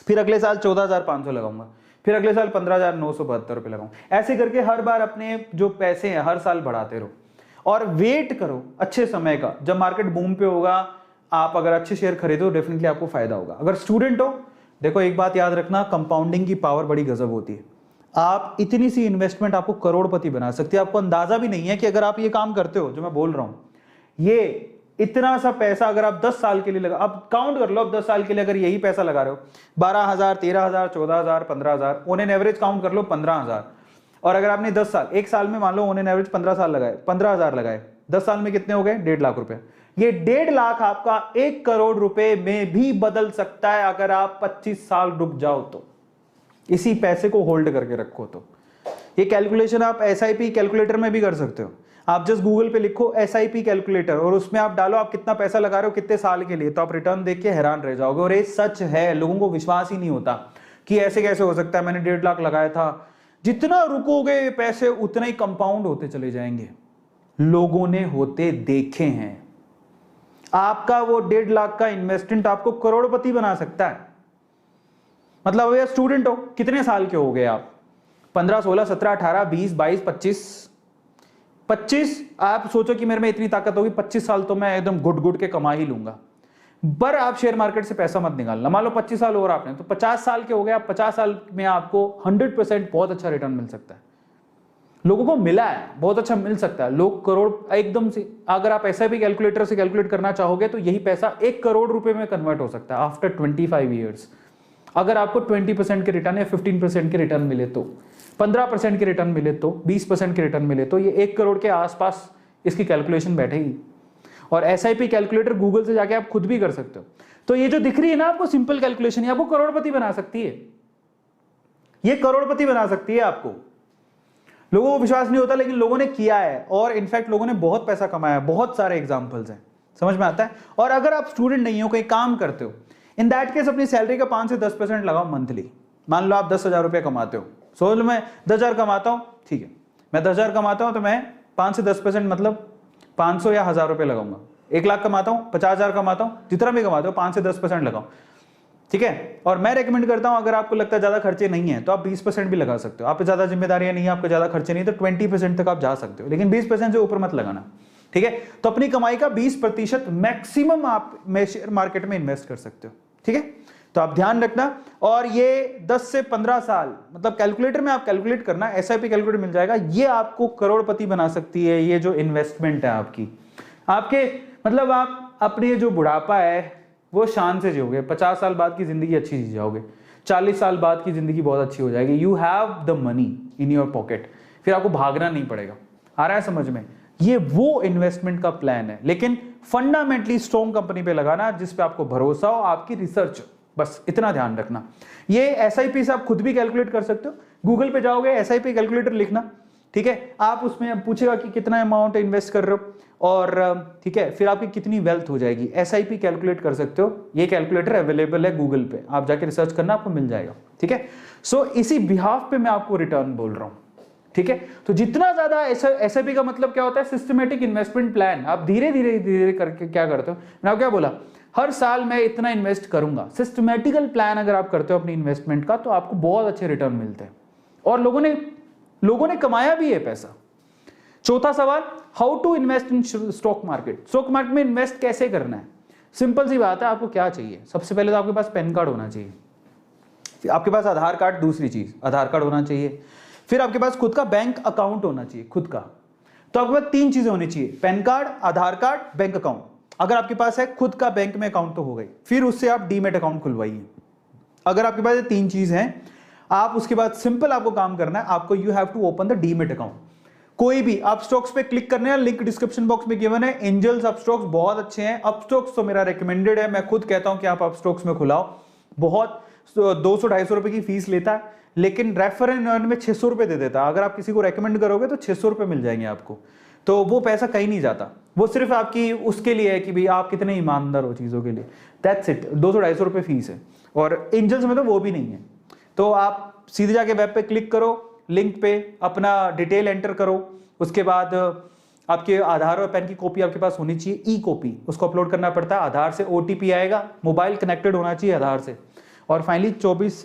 फिर अगले साल 14500 लगाऊंगा, फिर अगले साल 15972 रुपये लगाऊंगा। ऐसे करके हर बार अपने जो पैसे हैं हर साल बढ़ाते रहो, और वेट करो अच्छे समय का, जब मार्केट बूम पे होगा। आप अगर अच्छे शेयर खरीदो, डेफिनेटली आपको फायदा होगा। अगर स्टूडेंट हो, देखो एक बात याद रखना, कंपाउंडिंग की पावर बड़ी गजब होती है। आप इतनी सी इन्वेस्टमेंट आपको करोड़पति बना सकती है। आपको अंदाजा भी नहीं है कि अगर आप ये काम करते हो जो मैं बोल रहा हूं, ये इतना सा पैसा अगर आप 10 साल के लिए लगा, अब काउंट कर लो, अब 10 साल के लिए अगर यही पैसा लगा रहे हो, 12000, 13000, 14000, 15000, ऑन एन एवरेज काउंट कर लो 15000। और अगर आपने 10 साल, एक साल में मान लो ऑन एन एवरेज 15 साल लगाए, 15000 लगाए, 10 साल में कितने हो गए? 1.5 लाख रुपए। ये 1.5 लाख आपका 1 करोड़ रुपए में भी बदल सकता है अगर आप 25 साल रुक जाओ तो, इसी पैसे को होल्ड करके रखो तो। ये कैलकुलेशन आप SIP कैलकुलेटर में भी कर सकते हो। आप जस्ट गूगल पे लिखो SIP कैलकुलेटर, और उसमें आप डालो आप कितना पैसा लगा रहे हो कितने साल के लिए, तो आप रिटर्न देख के हैरान रह जाओगे। और ये सच है, लोगों को विश्वास ही नहीं होता कि ऐसे कैसे हो सकता है, मैंने 1.5 लाख लगाया था। जितना रुकोगे पैसे उतना ही कंपाउंड होते चले जाएंगे। लोगों ने होते देखे हैं। आपका वो 1.5 लाख का इन्वेस्टमेंट आपको करोड़पति बना सकता है। मतलब अगर स्टूडेंट हो, कितने साल के हो गए आप? 15, 16, 17, 18, 20, 22, 25। आप सोचो कि मेरे में इतनी ताकत होगी, 25 साल तो मैं एकदम गुड गुड के कमा ही लूंगा। पर आप शेयर मार्केट से पैसा मत निकालना। मान लो 25 साल और आपने, तो 50 साल के हो गए आप। 50 साल में आपको 100% बहुत अच्छा रिटर्न मिल सकता है। लोगों को मिला है, बहुत अच्छा मिल सकता है। लोग करोड़ एकदम से, अगर आप SIP कैलकुलेटर से कैलकुलेट करना चाहोगे तो यही पैसा 1 करोड़ रुपए में कन्वर्ट हो सकता है आफ्टर 25 ईयर्स। अगर आपको 20% के रिटर्न या 15% के रिटर्न मिले तो, 15% के रिटर्न मिले तो, 20% के रिटर्न मिले तो, ये 1 करोड़ के आसपास इसकी कैलकुलेशन बैठेगी। और SIP कैलकुलेटर गूगल से जाके आप खुद भी कर सकते हो। तो ये जो दिख रही है ना आपको सिंपल कैलकुलेशन, ये आपको करोड़पति बना सकती है। ये करोड़पति बना सकती है आपको। लोगों को विश्वास नहीं होता, लेकिन लोगों ने किया है, और इनफैक्ट लोगों ने बहुत पैसा कमाया है। बहुत सारे एग्जांपल्स हैं, समझ में आता है। और अगर आप स्टूडेंट नहीं हो, कहीं काम करते हो, इन दैट केस अपनी सैलरी का 5 से 10% लगाओ मंथली। मान लो आप 10,000 रुपये कमाते हो, सोच लो मैं 10,000 कमाता हूँ, ठीक है, मैं 10,000 कमाता हूँ तो मैं 5 से 10% मतलब 500 या 1,000 रुपये लगाऊंगा। 1 लाख कमाता हूँ, 50,000 कमाता हूँ, जितना भी कमाते हो 5 से 10% लगाओ, ठीक है। और मैं रेकमेंड करता हूं, अगर आपको लगता है ज्यादा खर्चे नहीं है तो आप 20% भी लगा सकते हो। आप पे ज्यादा जिम्मेदारियां नहीं है, आपको ज्यादा खर्चे नहीं, तो 20% तक आप जा सकते हो, लेकिन 20% से ऊपर मत लगाना, ठीक है। तो अपनी कमाई का 20% मैक्सिमम आप शेयर मार्केट में इन्वेस्ट कर सकते हो, ठीक है। तो आप ध्यान रखना। और ये 10 से 15 साल, मतलब कैलकुलेटर में आप कैलकुलेट करना, SIP कैलकुलेटर मिल जाएगा, ये आपको करोड़पति बना सकती है। ये जो इन्वेस्टमेंट है आपके मतलब आप अपने जो बुढ़ापा है वो शान से जियोगे। 50 साल बाद की जिंदगी अच्छी जी जाओगे, 40 साल बाद की जिंदगी बहुत अच्छी हो जाएगी। You have the money in your pocket, फिर आपको भागना नहीं पड़ेगा। आ रहा है समझ में? ये वो इन्वेस्टमेंट का प्लान है, लेकिन फंडामेंटली स्ट्रॉन्ग कंपनी पे लगाना जिस पे आपको भरोसा हो, आपकी रिसर्च, बस इतना ध्यान रखना। ये SIP से आप खुद भी कैलकुलेट कर सकते हो। गूगल पे जाओगे, SIP कैलकुलेटर लिखना, ठीक है। आप उसमें पूछेगा कि कितना अमाउंट इन्वेस्ट कर रहे हो, और ठीक है, फिर आपकी कितनी वेल्थ हो जाएगी, SIP कैलकुलेट कर सकते हो। ये कैलकुलेटर अवेलेबल है गूगल पे, आप जाके रिसर्च करना, आपको मिल जाएगा, ठीक है। सो इसी बिहाफ पे मैं आपको रिटर्न बोल रहा हूं, ठीक है। तो जितना ज्यादा SIP का मतलब क्या होता है, सिस्टमेटिक इन्वेस्टमेंट प्लान। आप धीरे धीरे करके क्या करते हो, मैंने आपको क्या बोला, हर साल मैं इतना इन्वेस्ट करूंगा। सिस्टमेटिकल प्लान अगर आप करते हो अपनी इन्वेस्टमेंट का, तो आपको बहुत अच्छे रिटर्न मिलते हैं, और लोगों ने कमाया भी है पैसा। चौथा सवाल, how to invest in stock market. Stock market में इन्वेस्ट कैसे करना है? सिंपल सी बात है, आपको क्या चाहिए, सबसे पहले तो आपके पास पैन कार्ड होना चाहिए, फिर आपके पास आधार कार्ड, दूसरी चीज आधार कार्ड होना चाहिए, फिर आपके पास खुद का बैंक अकाउंट होना चाहिए, खुद का। तो आपके पास 3 चीजें होनी चाहिए, पैन कार्ड, आधार कार्ड, बैंक अकाउंट। अगर आपके पास है खुद का बैंक में अकाउंट तो हो गई, फिर उससे आप डीमेट अकाउंट खुलवाइए। अगर आपके पास ये 3 चीज हैं, आप उसके बाद सिंपल आपको काम करना है, आपको you have to open the demat account. कोई भी अपस्टॉक्स पे क्लिक करने हैं, लिंक डिस्क्रिप्शन बॉक्स में गिवन है। एंजल्स अपस्टॉक्स बहुत अच्छे हैं, अपस्टॉक्स तो मेरा रिकमेंडेड है, मैं खुद कहता हूं कि आप अपस्टॉक्स में खुलाओ। बहुत 200-250 रुपए की फीस लेता है, लेकिन रेफर एंड अर्न में 600 रुपए दे देता है। अगर आप किसी को रेकमेंड करोगे तो 600 रुपए मिल जाएंगे आपको, तो वो पैसा कहीं नहीं जाता, वो सिर्फ आपकी उसके लिए है कि भाई आप कितने ईमानदार हो चीजों के लिए, दैट्स इट। 200-250 रुपए फीस है, और एंजल्स में तो वो भी नहीं है। तो आप सीधे जाके वेब पे क्लिक करो, लिंक पे अपना डिटेल एंटर करो, उसके बाद आपके आधार और पैन की कॉपी आपके पास होनी चाहिए, ई कॉपी, उसको अपलोड करना पड़ता है। आधार से OTP आएगा, मोबाइल कनेक्टेड होना चाहिए आधार से, और फाइनली 48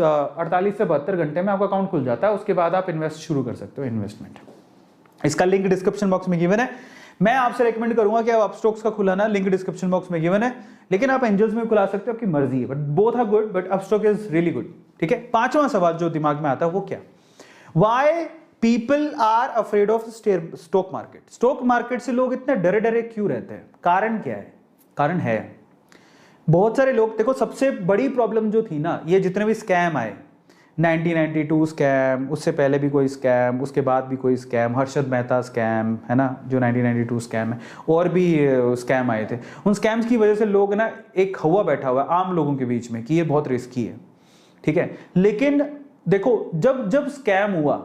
से 72 घंटे में आपका अकाउंट खुल जाता है। उसके बाद आप इन्वेस्ट शुरू कर सकते हो, इन्वेस्टमेंट। इसका लिंक डिस्क्रिप्शन बॉक्स में गिवन है। मैं आपसे रेकमेंड करूंगा कि आप अपस्टॉक्स का खुलाना, लिंक डिस्क्रिप्शन बॉक्स में गिवन है, लेकिन आप एंजल्स में खुला सकते हो, आपकी मर्जी है, but both are good, but Upstox is really good, ठीक है। 5वां सवाल जो दिमाग में आता है वो क्या, why people are afraid of stock market. Stock market से लोग इतने डरे डरे क्यों रहते हैं? कारण क्या है? कारण है बहुत सारे लोग, देखो सबसे बड़ी प्रॉब्लम जो थी ना, ये जितने भी स्कैम आए, 1992 स्कैम, उससे पहले भी कोई स्कैम, उसके बाद भी कोई स्कैम, हर्षद मेहता स्कैम है ना, जो 1992 स्कैम है, और भी स्कैम आए थे। उन स्कैम्स की वजह से लोग ना, एक हवा बैठा हुआ है आम लोगों के बीच में कि ये बहुत रिस्की है, ठीक है। लेकिन देखो, जब स्कैम हुआ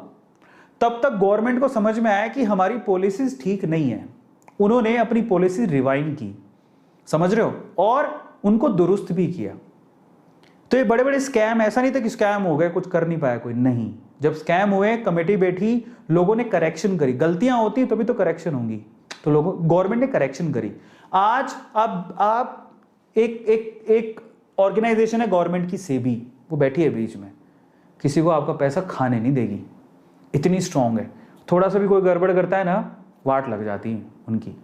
तब तक गवर्नमेंट को समझ में आया कि हमारी पॉलिसीज ठीक नहीं है, उन्होंने अपनी पॉलिसी रिवाइंड की, समझ रहे हो, और उनको दुरुस्त भी किया। तो ये बड़े बड़े स्कैम, ऐसा नहीं था कि स्कैम हो गए कुछ कर नहीं पाया कोई, नहीं। जब स्कैम हुए, कमेटी बैठी, लोगों ने करेक्शन करी, गलतियां होती हैं तभी तो करेक्शन होंगी, तो लोगों, गवर्नमेंट ने करेक्शन करी। आज अब आप एक ऑर्गेनाइजेशन है गवर्नमेंट की, सेबी, वो बैठी है बीच में, किसी को आपका पैसा खाने नहीं देगी, इतनी स्ट्रांग है। थोड़ा सा भी कोई गड़बड़ करता है ना, वाट लग जाती है उनकी।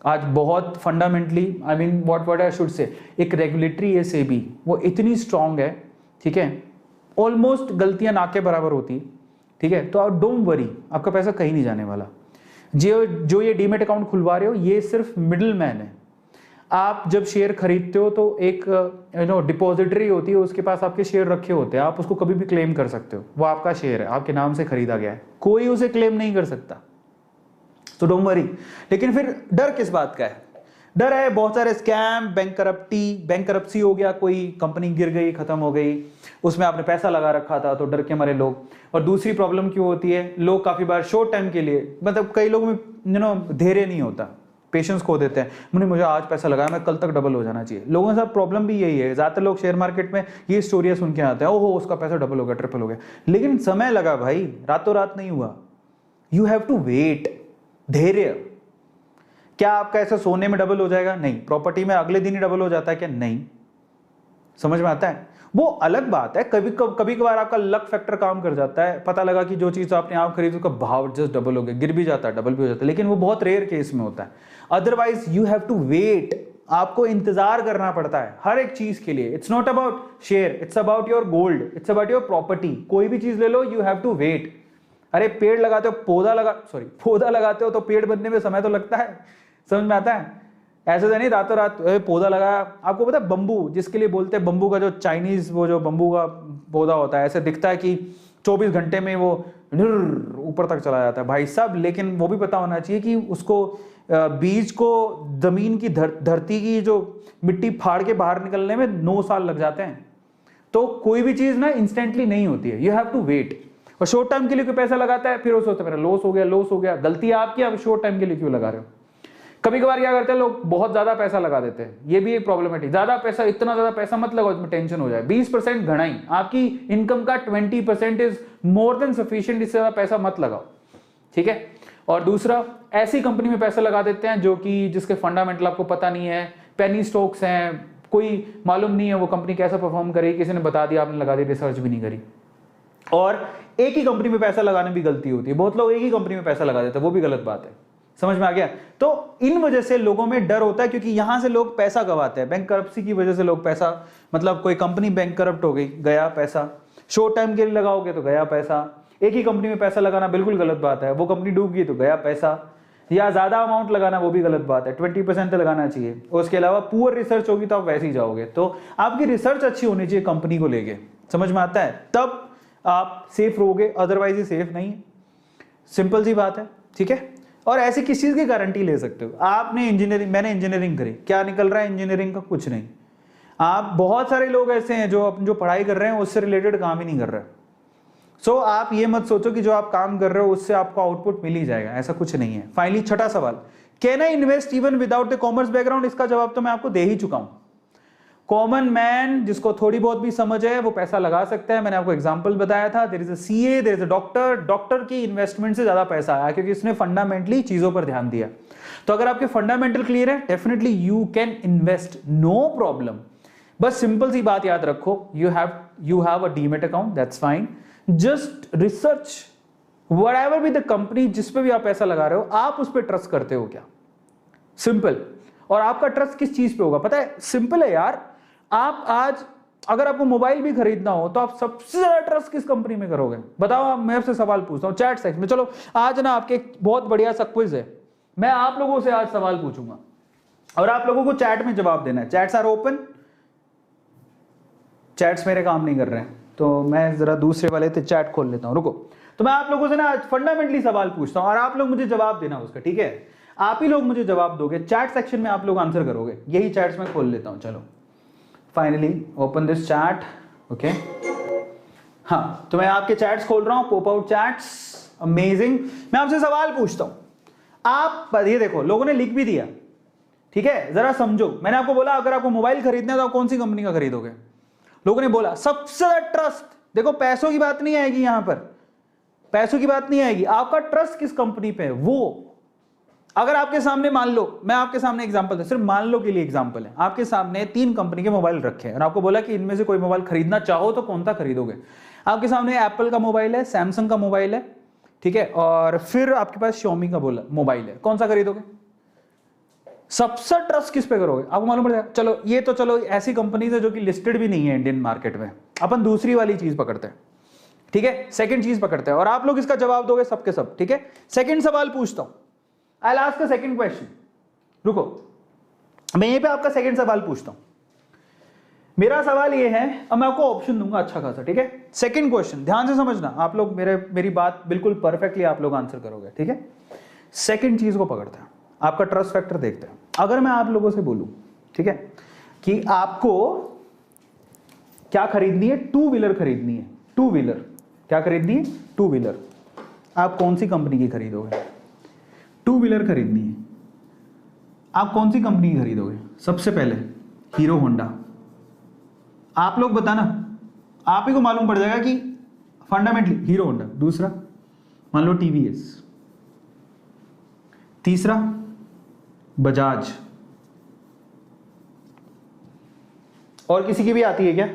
आज बहुत fundamentally, I mean what I should say, एक रेगुलेटरी है सेबी, वो इतनी स्ट्रांग है, ठीक है, ऑलमोस्ट गलतियां ना के बराबर होती, ठीक है। तो आप डोंट वरी, आपका पैसा कहीं नहीं जाने वाला। जो ये डीमेट अकाउंट खुलवा रहे हो, ये सिर्फ मिडिल मैन है। आप जब शेयर खरीदते हो तो एक डिपॉजिटरी होती है, उसके पास आपके शेयर रखे होते हैं, आप उसको कभी भी क्लेम कर सकते हो, वो आपका शेयर है, आपके नाम से खरीदा गया है, कोई उसे क्लेम नहीं कर सकता, तो डोंट वरी। लेकिन फिर डर किस बात का है? डर है बहुत सारे स्कैम, बैंक करप्सी हो गया, कोई कंपनी गिर गई, खत्म हो गई, उसमें आपने पैसा लगा रखा था तो डर के मारे लोग। और दूसरी प्रॉब्लम क्यों होती है, लोग काफी बार शॉर्ट टाइम के लिए, मतलब कई लोगों में धैर्य नहीं होता, पेशेंस खो देते हैं, मुझे आज पैसा लगाया, मैं कल तक डबल हो जाना चाहिए। लोगों के साथ प्रॉब्लम भी यही है, ज्यादातर लोग शेयर मार्केट में ये स्टोरियां सुन के आते हैं, ओहो उसका पैसा डबल हो गया, ट्रिपल हो गया, लेकिन समय लगा भाई, रातों रात नहीं हुआ। यू हैव टू वेट, धैर्य। क्या आपका ऐसा सोने में डबल हो जाएगा? नहीं। प्रॉपर्टी में अगले दिन ही डबल हो जाता है क्या? नहीं। समझ में आता है? वो अलग बात है, कभी कभार आपका लक फैक्टर काम कर जाता है, पता लगा कि जो चीज आपने आप खरीदी उसका भाव जस्ट डबल हो गया, गिर भी जाता है, डबल भी हो जाता है, लेकिन वो बहुत रेयर केस में होता है। Otherwise you have to wait, आपको इंतजार करना पड़ता है हर एक चीज के लिए। It's not about share, it's about your gold, it's about your property. कोई भी चीज ले लो, यू हैव टू वेट। अरे पेड़ लगाते हो, पौधा लगाते हो तो पेड़ बनने में समय तो लगता है, समझ में आता है? ऐसे तो नहीं रातों रात पौधा लगाया। आपको पता है बंबू, जिसके लिए बोलते हैं बंबू का जो चाइनीज वो जो बंबू का पौधा होता है, ऐसे दिखता है कि 24 घंटे में वो ऊपर तक चला जाता है भाई साहब, लेकिन वो भी पता होना चाहिए कि उसको बीज को जमीन की धरती की जो मिट्टी फाड़ के बाहर निकलने में 9 साल लग जाते हैं। तो कोई भी चीज ना इंस्टेंटली नहीं होती है, यू हैव टू वेट। और शॉर्ट टाइम के लिए कोई पैसा लगाता है, फिर वो सोचता है मेरा लॉस हो गया। गलती आपकी, आप शॉर्ट टाइम के लिए क्यों लगा रहे हो? कभी कभार क्या करते हैं लोग, बहुत ज्यादा पैसा लगा देते हैं, ये भी एक प्रॉब्लमेटिक। ज्यादा पैसा, इतना ज्यादा पैसा मत लगाओ, इसमें टेंशन हो जाए। 20% घना ही, आपकी इनकम का 20% इज मोर देन सफिशिएंट, इससे ज्यादा पैसा मत लगाओ, ठीक है? और दूसरा, ऐसी कंपनी में पैसा लगा देते हैं जो कि जिसके फंडामेंटल आपको पता नहीं है, पेनी स्टॉक्स हैं, कोई मालूम नहीं है वो कंपनी कैसा परफॉर्म करेगी, किसी ने बता दिया, आपने लगा दी, रिसर्च भी नहीं करी। और एक ही कंपनी में पैसा लगाने भी गलती होती है, बहुत लोग एक ही कंपनी में पैसा लगा देते हैं, वो भी गलत बात है। समझ में आ गया? तो इन वजह से लोगों में डर होता है, क्योंकि यहां से लोग पैसा गवाते हैं। बैंक करप्सी की वजह से लोग पैसा, मतलब कोई कंपनी बैंक करप्ट हो गई, गया पैसा। शॉर्ट टाइम के लिए लगाओगे तो गया पैसा। एक ही कंपनी में पैसा लगाना बिल्कुल गलत बात है, वो कंपनी डूब गई तो गया पैसा। या ज्यादा अमाउंट लगाना वो भी गलत बात है, 20% लगाना चाहिए। उसके अलावा पुअर रिसर्च होगी तो आप वैसे ही जाओगे। तो आपकी रिसर्च अच्छी होनी चाहिए कंपनी को लेके, समझ में आता है? तब आप सेफ रहोगे, अदरवाइज ही सेफ नहीं है। सिंपल सी बात है, ठीक है? और ऐसे किस चीज की गारंटी ले सकते हो? आपने इंजीनियरिंग, मैंने इंजीनियरिंग करी, क्या निकल रहा है इंजीनियरिंग का? कुछ नहीं। आप, बहुत सारे लोग ऐसे हैं जो पढ़ाई कर रहे हैं उससे रिलेटेड काम ही नहीं कर रहे। सो आप ये मत सोचो कि जो आप काम कर रहे हो उससे आपको आउटपुट मिल ही जाएगा, ऐसा कुछ नहीं है। फाइनली छठा सवाल, can I invest even without the commerce background? इसका जवाब तो मैं आपको दे ही चुका हूं। कॉमन मैन जिसको थोड़ी बहुत भी समझ है वो पैसा लगा सकता है। मैंने आपको एग्जांपल बताया था, there is a CA, there is a doctor की इन्वेस्टमेंट से ज्यादा पैसा आया क्योंकि इसने फंडामेंटली चीजों पर ध्यान दिया। तो अगर आपके फंडामेंटल क्लियर है, definitely you can invest, no problem. बस सिंपल सी बात याद रखो, you have a demat account, that's fine. Just research whatever be the company जिस पे भी आप पैसा लगा रहे हो, आप उस पर ट्रस्ट करते हो क्या? सिंपल। और आपका ट्रस्ट किस चीज पे होगा पता है? सिंपल है यार। आप आज अगर आपको मोबाइल भी खरीदना हो तो आप सबसे ज्यादा ट्रस्ट किस कंपनी में करोगे? बताओ। मैं आपसे सवाल पूछता हूं चैट सेक्शन में। चलो आज ना आपके एक बहुत बढ़िया सा क्विज है, मैं आप लोगों से आज सवाल पूछूंगा और आप लोगों को चैट में जवाब देना है। Chats are open. चैट्स मेरे काम नहीं कर रहे हैं तो मैं जरा दूसरे वाले थे चैट खोल लेता हूं, रुको। तो मैं आप लोगों से ना आज फंडामेंटली सवाल पूछता हूं और आप लोग मुझे जवाब देना उसका, ठीक है? आप ही लोग मुझे जवाब दोगे, चैट सेक्शन में आप लोग आंसर करोगे। यही चैट्स में खोल लेता हूं। चलो finally open this chat, okay. हाँ, तो मैं आपके चैट्स खोल रहा हूं, पॉप आउट चैट्स, अमेजिंग। मैं आपसे सवाल पूछता हूं, आप ये देखो लोगों ने लिख भी दिया, ठीक है? जरा समझो। मैंने आपको बोला अगर आपको मोबाइल खरीदना है तो आप कौन सी कंपनी का खरीदोगे? लोगों ने बोला सबसे ज्यादा ट्रस्ट। देखो पैसों की बात नहीं आएगी यहां पर, पैसों की बात नहीं आएगी, आपका ट्रस्ट किस कंपनी पे है वो। अगर आपके सामने, मान लो मैं आपके सामने एग्जांपल दूं, सिर्फ मान लो के लिए एग्जांपल है, आपके सामने 3 कंपनी के मोबाइल रखे हैं और आपको बोला कि इनमें से कोई मोबाइल खरीदना चाहो तो कौन सा खरीदोगे? आपके सामने एप्पल का मोबाइल है, सैमसंग का मोबाइल है, ठीक है, और फिर आपके पास श्योमी का मोबाइल है, कौन सा खरीदोगे? सबसे ट्रस्ट किस पे करोगे? आपको मालूम पड़ जाएगा। चलो ये तो चलो ऐसी कंपनीज है जो कि लिस्टेड भी नहीं है इंडियन मार्केट में, अपन दूसरी वाली चीज पकड़ते हैं, ठीक है? सेकंड चीज पकड़ते हैं और आप लोग इसका जवाब दोगे सबके सब, ठीक है? सेकंड सवाल पूछता हूं, I will ask a second question. रुको, मैं यहीं पे आपका सेकंड सवाल पूछता हूं। मेरा सवाल ये है, अब मैं आपको ऑप्शन दूंगा अच्छा खासा, ठीक है? सेकंड क्वेश्चन ध्यान से समझना, आप लोग मेरी बात बिल्कुल परफेक्टली आप लोग आंसर करोगे, ठीक है? सेकंड चीज को पकड़ते हैं, आपका ट्रस्ट फैक्टर देखते हैं। अगर मैं आप लोगों से बोलूं, ठीक है, कि आपको क्या खरीदनी है, टू व्हीलर खरीदनी है, टू व्हीलर क्या खरीदनी है, टू व्हीलर, आप कौन सी कंपनी की खरीदोगे? टू व्हीलर खरीदनी है, आप कौन सी कंपनी की खरीदोगे? सबसे पहले हीरो होंडा। आप लोग बताना, आप ही को मालूम पड़ जाएगा कि फंडामेंटली हीरो होंडा। दूसरा मान लो टीवीएस। तीसरा बजाज। और किसी की भी आती है क्या?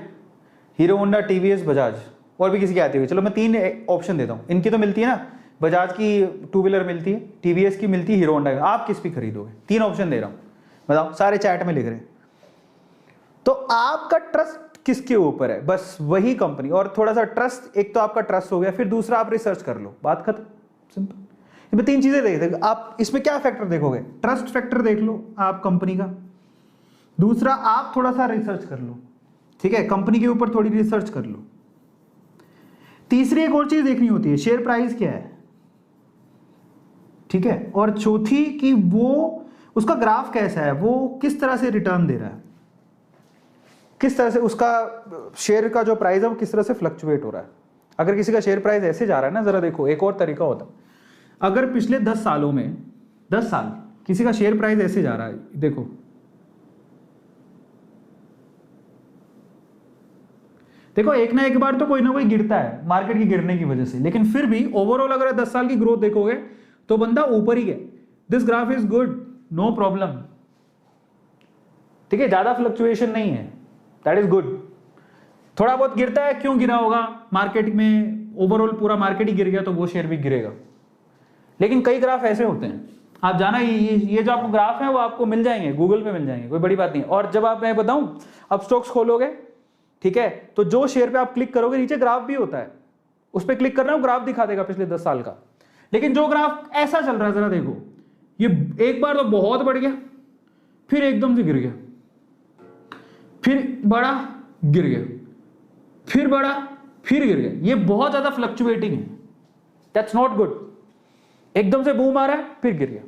हीरो होंडा, टीवीएस, बजाज, और भी किसी की आती है? चलो मैं 3 ऑप्शन देता हूं। इनकी तो मिलती है ना, बजाज की टू व्हीलर मिलती है, टीवीएस की मिलती है, हीरो होंडा की। आप किस भी खरीदोगे? 3 ऑप्शन दे रहा हूं, बताओ, सारे चैट में लिख रहे हैं। तो आपका ट्रस्ट किसके ऊपर है? बस वही कंपनी। और थोड़ा सा ट्रस्ट, एक तो आपका ट्रस्ट हो गया, फिर दूसरा आप रिसर्च कर लो, बात खत्म, सिंपल। इसमें 3 चीजें देख, आप इसमें क्या फैक्टर देखोगे? ट्रस्ट फैक्टर देख लो आप कंपनी का, दूसरा आप थोड़ा सा रिसर्च कर लो, ठीक है, कंपनी के ऊपर थोड़ी रिसर्च कर लो। तीसरी एक और चीज देखनी होती है, शेयर प्राइस क्या है, ठीक है, और चौथी कि वो उसका ग्राफ कैसा है, वो किस तरह से रिटर्न दे रहा है, किस तरह से उसका शेयर का जो प्राइस है वो किस तरह से फ्लक्चुएट हो रहा है। अगर किसी का शेयर प्राइस ऐसे जा रहा है ना, जरा देखो, एक और तरीका होता है, अगर पिछले 10 सालों में 10 साल किसी का शेयर प्राइस ऐसे जा रहा है, देखो देखो, एक ना एक बार तो कोई ना कोई गिरता है मार्केट की गिरने की वजह से, लेकिन फिर भी ओवरऑल अगर 10 साल की ग्रोथ देखोगे तो बंदा ऊपर ही गया। This graph is good, no problem, ठीक है, ज्यादा फ्लक्चुएशन नहीं है, दैट इज गुड। थोड़ा बहुत गिरता है, क्यों गिरा होगा? मार्केट में ओवरऑल पूरा मार्केट ही गिर गया तो वो शेयर भी गिरेगा। लेकिन कई ग्राफ ऐसे होते हैं, आप जाना, ये जो आपको ग्राफ है वो आपको मिल जाएंगे, गूगल पे मिल जाएंगे, कोई बड़ी बात नहीं। और जब आप, मैं बताऊं, अब स्टॉक्स खोलोगे, ठीक है, तो जो शेयर पे आप क्लिक करोगे नीचे ग्राफ भी होता है, उस पर क्लिक करना, वो ग्राफ दिखा देगा पिछले 10 साल का। लेकिन जो ग्राफ ऐसा चल रहा है, जरा देखो, ये एक बार तो बहुत बढ़ गया, फिर एकदम से गिर गया, फिर बड़ा, गिर गया, फिर बड़ा, फिर गिर गया। ये बहुत ज्यादा फ्लक्चुएटिंग है, दैट्स नॉट गुड। एकदम से बूम आ रहा है, फिर गिर गया,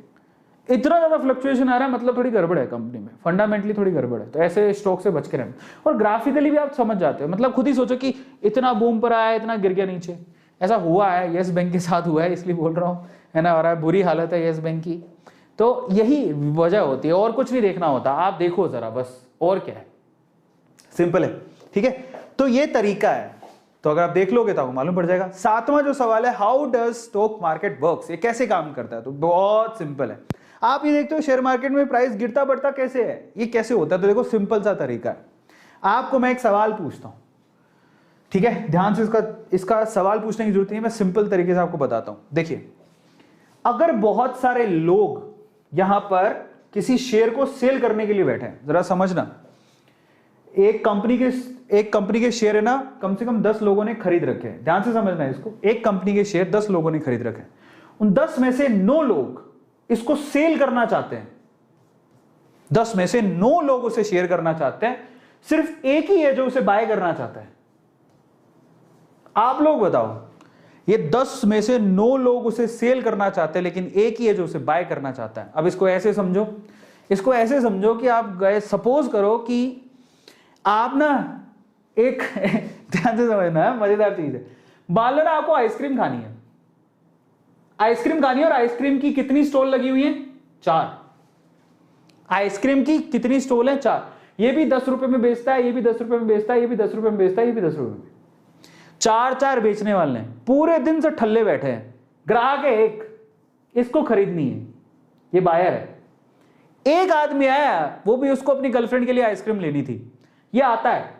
इतना ज्यादा फ्लक्चुएशन आ रहा है, मतलब थोड़ी गड़बड़ है कंपनी में, फंडामेंटली थोड़ी गड़बड़ है। तो ऐसे स्टॉक से बच के रहना। और ग्राफिकली भी आप समझ जाते हो, मतलब खुद ही सोचो कि इतना बूम पर आया, इतना गिर गया नीचे, ऐसा हुआ है, यस बैंक के साथ हुआ है, इसलिए बोल रहा हूँ, है ना, और बुरी हालत है यस बैंक की। तो यही वजह होती है, और कुछ नहीं देखना होता, आप देखो जरा बस, और क्या है, सिंपल है, ठीक है। तो ये तरीका है, तो अगर आप देख लोगे तो आपको मालूम पड़ जाएगा। 7वां जो सवाल है, how does stock market works, ये कैसे काम करता है? तो बहुत सिंपल है। आप ये देखते हो शेयर मार्केट में प्राइस गिरता बढ़ता कैसे है, ये कैसे होता है? तो देखो, सिंपल सा तरीका है। आपको मैं एक सवाल पूछता हूं, ठीक है, ध्यान से इसका सवाल पूछने की जरूरत नहीं है, मैं सिंपल तरीके से आपको बताता हूं। देखिए, अगर बहुत सारे लोग यहां पर किसी शेयर को सेल करने के लिए बैठे हैं, जरा समझना, एक कंपनी के शेयर है ना, कम से कम 10 लोगों ने खरीद रखे हैं, ध्यान से समझना है इसको। एक कंपनी के शेयर 10 लोगों ने खरीद रखे हैं, उन 10 में से 9 लोग इसको सेल करना चाहते हैं, 10 में से 9 लोग उसे शेयर करना चाहते हैं, सिर्फ एक ही है जो उसे बाय करना चाहता है। आप लोग बताओ, ये 10 में से 9 लोग उसे सेल करना चाहते हैं, लेकिन एक ही है जो उसे बाय करना चाहता है। अब इसको ऐसे समझो, कि आप गए, सपोज करो कि आप ना एक ध्यान से समझना है, मजेदार चीज है, मान लो ना आपको आइसक्रीम खानी है, और आइसक्रीम की कितनी स्टॉल लगी हुई है? 4। आइसक्रीम की कितनी स्टॉल है? 4। ये भी 10 रुपए में बेचता है, ये भी 10 रुपए में बेचता है, ये भी 10 रुपए में बेचता है, ये भी 10 रुपए में। 4 बेचने वाले हैं, पूरे दिन से ठल्ले बैठे हैं, ग्राहक है एक, इसको खरीदनी है, ये बायर है। एक आदमी आया, वो भी उसको अपनी गर्लफ्रेंड के लिए आइसक्रीम लेनी थी, ये आता है,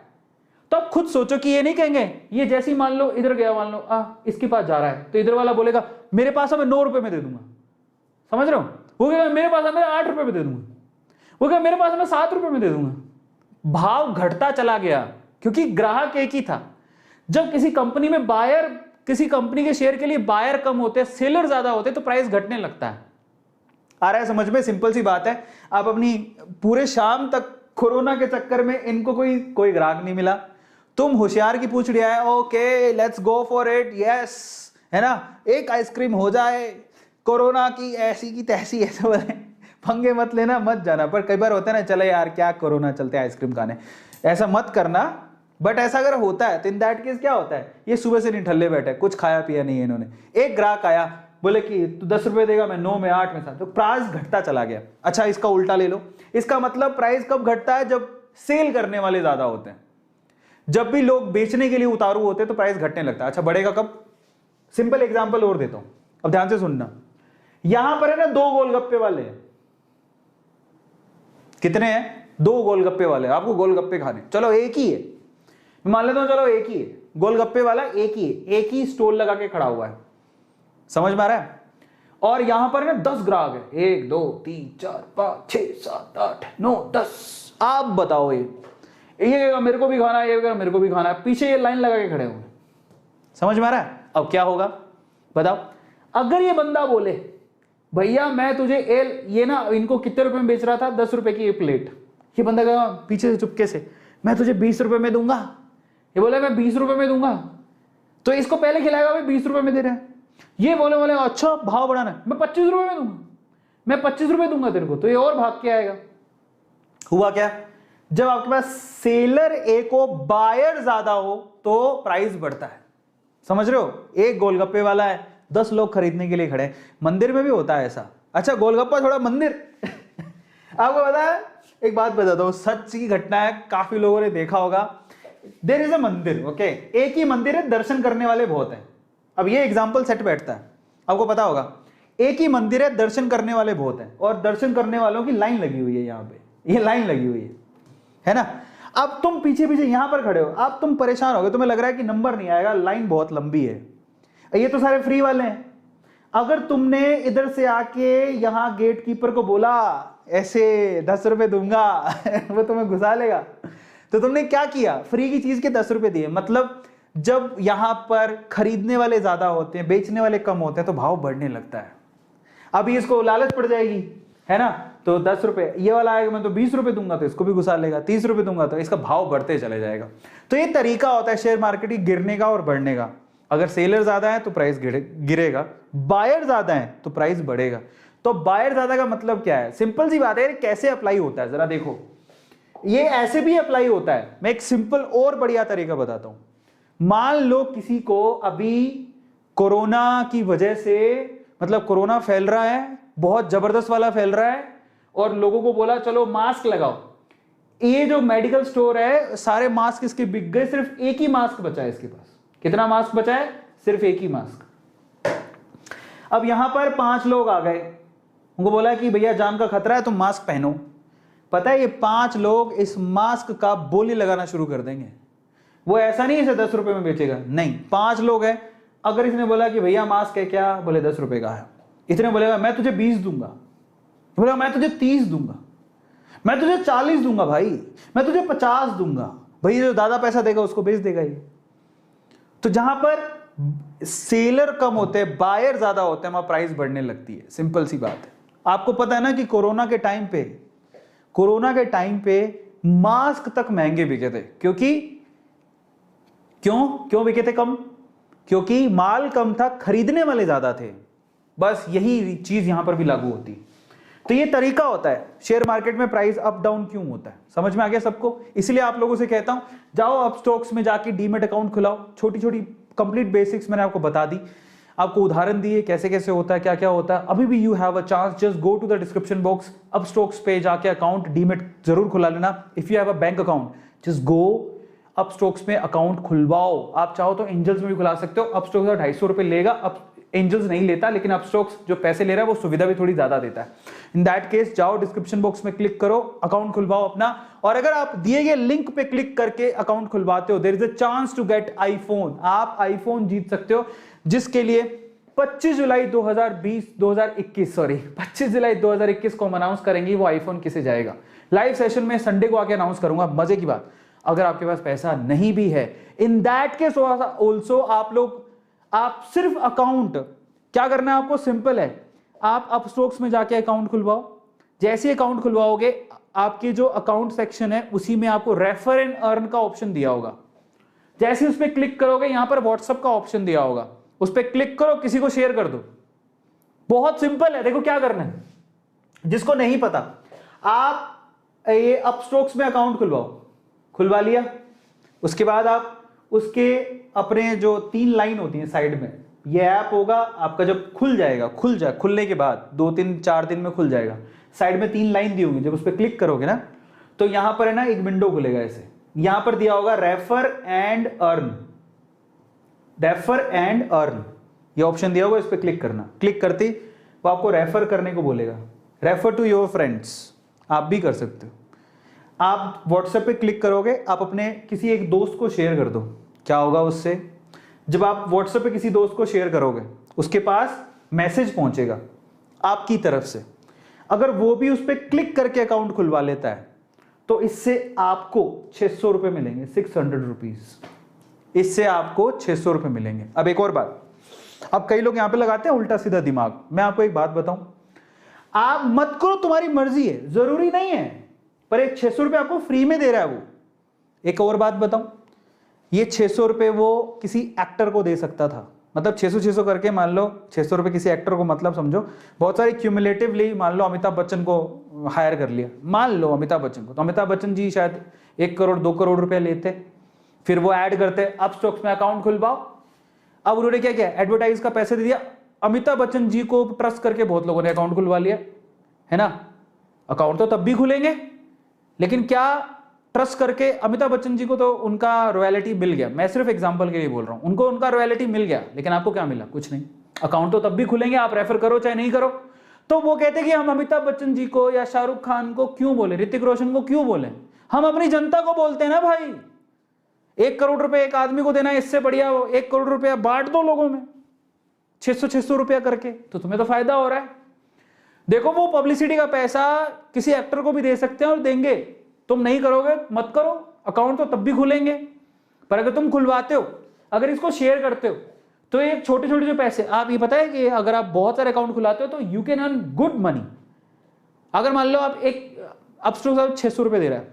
तो आप खुद सोचो कि ये नहीं कहेंगे, ये जैसे ही मान लो इधर गया, मान लो इसके पास जा रहा है, तो इधर वाला बोलेगा मेरे पास है, मैं 9 रुपए में दे दूंगा, समझ रहे हो? वो कहेगा मेरे पास है, मैं 8 रुपए में दे दूंगा, वो कहेगा मेरे पास है, मैं 7 रुपए में दे दूंगा। भाव घटता चला गया, क्योंकि ग्राहक एक ही था। जब किसी कंपनी में बायर, किसी कंपनी के शेयर के लिए बायर कम होते हैं, सेलर ज्यादा होते हैं, तो प्राइस घटने लगता है। आ रहा है समझ में? सिंपल सी बात है। आप अपनी पूरे शाम तक कोरोना के चक्कर में इनको कोई ग्राहक नहीं मिला, तुम होशियार की पूछ लिया है, okay let's go for it, yes, है ना, एक आइसक्रीम हो जाए, कोरोना की ऐसी की तैसी, ऐसे बोले, पंगे मत लेना, मत जाना। पर कई बार होता है ना, चले यार क्या कोरोना चलते आइसक्रीम खाने, ऐसा मत करना। बट ऐसा अगर होता है तो इन दैट केस क्या होता है, ये सुबह से निठल्ले बैठे, कुछ खाया पिया नहीं है इन्होंने। एक ग्राहक आया, बोले कि तू 10 रुपए देगा, मैं 9 में 8 में 7, तो प्राइस घटता चला गया। अच्छा इसका उल्टा ले लो, इसका मतलब प्राइस कब घटता है, जब सेल करने वाले ज्यादा होते हैं। जब भी लोग बेचने के लिए उतारू होते हैं तो प्राइस घटने लगता है। अच्छा बढ़ेगा कब? सिंपल एग्जांपल और देता हूं, अब ध्यान से सुनना। यहां पर है ना 2 गोलगप्पे वाले हैं। कितने हैं? 2 गोलगप्पे वाले। आपको गोलगप्पे खाने, चलो एक ही है, मान लेता हूं, चलो एक ही है गोलगप्पे वाला, एक ही है, एक ही स्टॉल लगा के खड़ा हुआ है, समझ में आ रहा है? और यहां पर ना 10 ग्राहक है, 1 2 3 4 5 6 7 8 9 10। आप बताओ, ये कहेगा मेरे को भी खाना है, ये कहेगा मेरे को भी खाना है, पीछे ये लाइन लगा के खड़े हुए, समझ में आ रहा है? अब क्या होगा बताओ? अगर ये बंदा बोले भैया मैं तुझे ये ना इनको कितने रुपए में बेच रहा था, 10 रुपए की ये प्लेट, ये बंदा कहेगा पीछे से चुपके से मैं तुझे 20 रुपए में दूंगा, ये बोले मैं 20 रुपए में दूंगा, तो इसको पहले खिलाएगा भाई 20 रुपए में दे रहे हैं। ये बोले अच्छा भाव बढ़ाना है, मैं 25 रुपए में दूंगा, मैं 25 रुपए दूंगा तेरे को, तो ये और भाग के आएगा। हुआ क्या? जब आपके पास सेलर एक हो, बायर ज्यादा हो, तो प्राइस बढ़ता है, समझ रहे हो? एक गोलगप्पे वाला है, 10 लोग खरीदने के लिए खड़े हैं। मंदिर में भी होता है ऐसा। अच्छा गोलगप्पा थोड़ा मंदिर आपको पता है, एक बात बताता हूं, सच की घटना है, काफी लोगों ने देखा होगा। देयर इज अ मंदिर, ओके, एक ही मंदिर है, दर्शन करने वाले बहुत हैं। अब ये एग्जाम्पल सेट बैठता है, आपको पता होगा, एक ही मंदिर है, दर्शन करने वाले बहुत हैं, और दर्शन करने वालों की लाइन लगी हुई है, यहाँ पे ये लाइन लगी हुई है ना? अब तुम पीछे पीछे यहां पर खड़े हो, अब तुम परेशान हो गए, तुम्हें लग रहा है कि नंबर नहीं आएगा, लाइन बहुत लंबी है, ये तो सारे फ्री वाले हैं। अगर तुमने इधर से आके यहां गेट कीपर को बोला ऐसे 10 रुपए दूंगा वो तुम्हें घुसा लेगा। तो तुमने क्या किया? फ्री की चीज के 10 रुपए दिए। मतलब जब यहां पर खरीदने वाले ज्यादा होते हैं, बेचने वाले कम होते हैं, तो भाव बढ़ने लगता है। अभी इसको लालच पड़ जाएगी, है ना? तो 10 रुपए, ये वाला आएगा मैं तो 20 रुपए दूंगा, तो इसको भी घुसा लेगा, 30 रुपए दूंगा, तो इसका भाव बढ़ते चले जाएगा। तो ये तरीका होता है शेयर मार्केट की गिरने का और बढ़ने का। अगर सेलर ज्यादा है तो प्राइस गिरेगा, बायर ज्यादा है तो प्राइस बढ़ेगा। तो बायर ज्यादा का मतलब क्या है? सिंपल सी बात है, कैसे अप्लाई होता है जरा देखो। ये ऐसे भी अप्लाई होता है, मैं एक सिंपल और बढ़िया तरीका बताता हूं। मान लो किसी को अभी कोरोना की वजह से, मतलब कोरोना फैल रहा है, बहुत जबरदस्त वाला फैल रहा है, और लोगों को बोला चलो मास्क लगाओ। ये जो मेडिकल स्टोर है, सारे मास्क इसके बिक गए, सिर्फ एक ही मास्क बचा है इसके पास। कितना मास्क बचा है? सिर्फ एक ही मास्क। अब यहां पर 5 लोग आ गए, उनको बोला कि भैया जान का खतरा है, तुम मास्क पहनो। पता है ये 5 लोग इस मास्क का बोली लगाना शुरू कर देंगे। वो ऐसा नहीं इसे 10 रुपए में बेचेगा, नहीं, 5 लोग हैं। अगर इसने बोला कि भैया मास्क है क्या, बोले 10 रुपए का है, इतने बोलेगा मैं तुझे 20 दूंगा, बोला मैं तुझे 30 दूंगा, मैं तुझे 40 दूंगा भाई, मैं तुझे 50 दूंगा। भाई जो ज्यादा पैसा देगा उसको बेच देगा ये। तो जहां पर सेलर कम होते हैं, बायर ज्यादा होते हैं, वहां प्राइस बढ़ने लगती है। सिंपल सी बात है। आपको पता है ना कि कोरोना के टाइम पे मास्क तक महंगे बिके थे, क्योंकि क्यों बिके थे कम? क्योंकि माल कम था, खरीदने वाले ज्यादा थे। बस यही चीज यहां पर भी लागू होती है। तो ये तरीका होता है शेयर मार्केट में प्राइस अप डाउन क्यों होता है। समझ में आ गया सबको? इसलिए आप लोगों से कहता हूं, जाओ अप स्टॉक्स में जाके डीमेट अकाउंट खुलाओ। छोटी छोटी कंप्लीट बेसिक्स मैंने आपको बता दी, आपको उदाहरण दिए कैसे कैसे होता है, क्या क्या होता है। अभी भी you have a chance, just go to the description box, Upstox पे जाके अकाउंट डीमेट जरूर खुला लेना। If you have a bank account, just go Upstox में अकाउंट खुलवाओ। आप चाहो तो एंजल्स में भी खुला सकते हो। अप स्टॉक्स का 250 रुपए लेगा, अब एंजल्स नहीं लेता, लेकिन अपस्टॉक्स जो पैसे ले रहा है वो सुविधा भी थोड़ी ज्यादा देता है। इन दैट केस जाओ डिस्क्रिप्शन बॉक्स में क्लिक करो, अकाउंट खुलवाओ अपना। और अगर आप दिए गए लिंक पे क्लिक करके अकाउंट खुलवाते हो, there is a chance to get iPhone. आप आईफोन जीत सकते हो, जिसके लिए 25 जुलाई 2021 को हम अनाउंस करेंगे वो आईफोन किसे जाएगा। लाइव सेशन में संडे को आके अनाउंस करूंगा। मजे की बात, अगर आपके पास पैसा नहीं भी है, इन दैट केस ऑल्सो आप सिर्फ अकाउंट, क्या करना है आपको? सिंपल है, आप अपस्टॉक्स में जाके अकाउंट खुलवाओ। जैसे ही अकाउंट खुलवाओगे, आपके जो अकाउंट सेक्शन है उसी में आपको रेफर एंड अर्न का ऑप्शन दिया होगा। जैसे उस पर क्लिक करोगे, यहां पर व्हाट्सएप का ऑप्शन दिया होगा, उस पर क्लिक करो, किसी को शेयर कर दो। बहुत सिंपल है। देखो क्या करना है, जिसको नहीं पता, आप ये अपस्टॉक्स में अकाउंट खुलवा लिया, उसके बाद आप उसके अपने जो 3 लाइन होती हैं साइड में, ये ऐप होगा आपका, जब खुलने के बाद 2-3-4 दिन में खुल जाएगा, साइड में 3 लाइन दी होंगी, जब उस पर क्लिक करोगे ना तो यहां पर है ना एक विंडो खुलेगा ऐसे, यहां पर दिया होगा रेफर एंड अर्न, ये ऑप्शन दिया होगा, इस पर क्लिक करना, क्लिक करते ही वो आपको रेफर करने को बोलेगा, रेफर टू योर फ्रेंड्स, आप भी कर सकते हो। आप व्हाट्सएप पे क्लिक करोगे, आप अपने किसी एक दोस्त को शेयर कर दो, क्या होगा उससे, जब आप व्हाट्सएप पे किसी दोस्त को शेयर करोगे उसके पास मैसेज पहुंचेगा आपकी तरफ से, अगर वो भी उस पर क्लिक करके अकाउंट खुलवा लेता है तो इससे आपको 600 रुपए मिलेंगे, 600 रुपीज, इससे आपको 600 रुपए मिलेंगे। अब एक और बात, अब कई लोग यहां पे लगाते हैं उल्टा सीधा दिमाग, मैं आपको एक बात बताऊं, आप मत करो, तुम्हारी मर्जी है, जरूरी नहीं है, पर एक 600 रुपए आपको फ्री में दे रहा है वो। एक और बात बताऊं, ये 600 रुपए वो किसी एक्टर को दे सकता था, मतलब 600 करके मान लो 600 रुपए किसी एक्टर को, मतलब समझो बहुत सारे क्यूमुलेटिवली, मान लो अमिताभ बच्चन को हायर कर लिया, मान लो अमिताभ बच्चन को, तो अमिताभ बच्चन जी शायद 1 करोड़ 2 करोड़ रुपए लेते, फिर वो ऐड करते अपस्टॉक्स में अकाउंट खुलवाओ। अब उन्होंने क्या किया, एडवर्टाइज का पैसे दे दिया, अमिताभ बच्चन जी को ट्रस्ट करके बहुत लोगों ने अकाउंट खुलवा लिया, है ना। अकाउंट तो तब भी खुलेंगे, लेकिन क्या ट्रस्ट करके अमिताभ बच्चन जी को तो उनका रॉयल्टी मिल गया, मैं सिर्फ एग्जांपल के लिए बोल रहा हूं, उनको उनका रॉयल्टी मिल गया, लेकिन आपको क्या मिला, कुछ नहीं। अकाउंट तो तब भी खुलेंगे, आप रेफर करो चाहे नहीं करो। तो वो कहते कि हम अमिताभ बच्चन जी को या शाहरुख खान को क्यों बोले, ऋतिक रोशन को क्यों बोले, हम अपनी जनता को बोलते हैं ना भाई। 1 करोड़ रुपए एक आदमी को देना है, इससे बढ़िया 1 करोड़ रुपया बांट दो लोगों में 600 रुपया करके, तो तुम्हें तो फायदा हो रहा है। देखो वो पब्लिसिटी का पैसा किसी एक्टर को भी दे सकते हैं और देंगे, तुम नहीं करोगे मत करो, अकाउंट तो तब भी खुलेंगे। पर अगर तुम खुलवाते हो, अगर इसको शेयर करते हो, तो ये छोटे छोटे जो पैसे, आप ये पता है कि अगर आप बहुत सारे अकाउंट खुलाते हो तो you can earn good money. अगर मान लो आप एक अपस्टॉक्स 600 रुपए दे रहा है,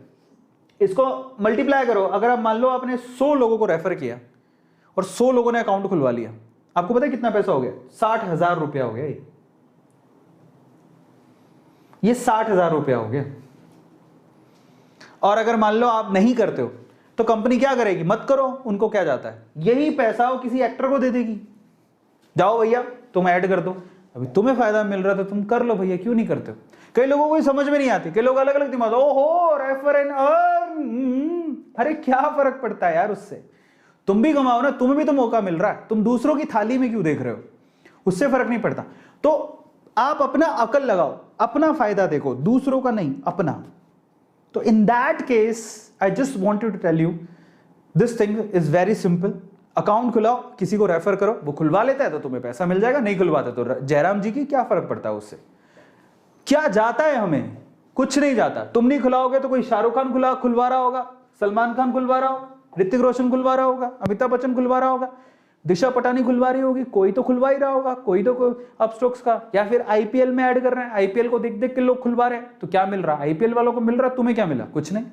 इसको मल्टीप्लाई करो, अगर आप मान लो आपने 100 लोगों को रेफर किया और 100 लोगों ने अकाउंट खुलवा लिया, आपको पता है कितना पैसा हो गया, 60,000 रुपया हो गया। ये 60,000 रुपया हो गया। और अगर मान लो आप नहीं करते हो तो कंपनी क्या करेगी, मत करो, उनको क्या जाता है, यही पैसा वो किसी एक्टर को दे देगी, जाओ भैया तुम ऐड कर दो, अभी तुम्हें फायदा मिल रहा था तुम कर लो भैया, क्यों नहीं करते हो। कई लोगों को समझ में नहीं आती, कई लोग अलग अलग दिमाग, ओहो रेफर एंड अर्न, अरे क्या फर्क पड़ता है यार उससे, तुम भी कमाओ ना, तुम्हें भी तो मौका मिल रहा है, तुम दूसरों की थाली में क्यों देख रहे हो, उससे फर्क नहीं पड़ता। तो आप अपना अकल लगाओ, अपना फायदा देखो, दूसरों का नहीं, अपना। तो in that case I just wanted to tell you this thing is very simple. Account खुलाओ, किसी को रेफर करो, वो खुलवा लेता है तो तुम्हें पैसा मिल जाएगा, नहीं खुलवाता तो जयराम जी की क्या फर्क पड़ता है उससे, क्या जाता है हमें, कुछ नहीं जाता। तुम नहीं खुलाओगे तो कोई शाहरुख खान खुलवा रहा होगा, सलमान खान खुलवा रहा होगा, ऋतिक रोशन खुलवा रहा होगा, अमिताभ बच्चन खुलवा रहा होगा, दिशा पटानी खुलवा रही होगी, कोई तो खुलवा ही रहा होगा, कोई तो अपस्टॉक्स का, या फिर आईपीएल में ऐड कर रहे हैं, आईपीएल को देख देख के लोग खुलवा रहे हैं, तो क्या मिल रहा है, आईपीएल वालों को मिल रहा है, तुम्हें क्या मिला, कुछ नहीं।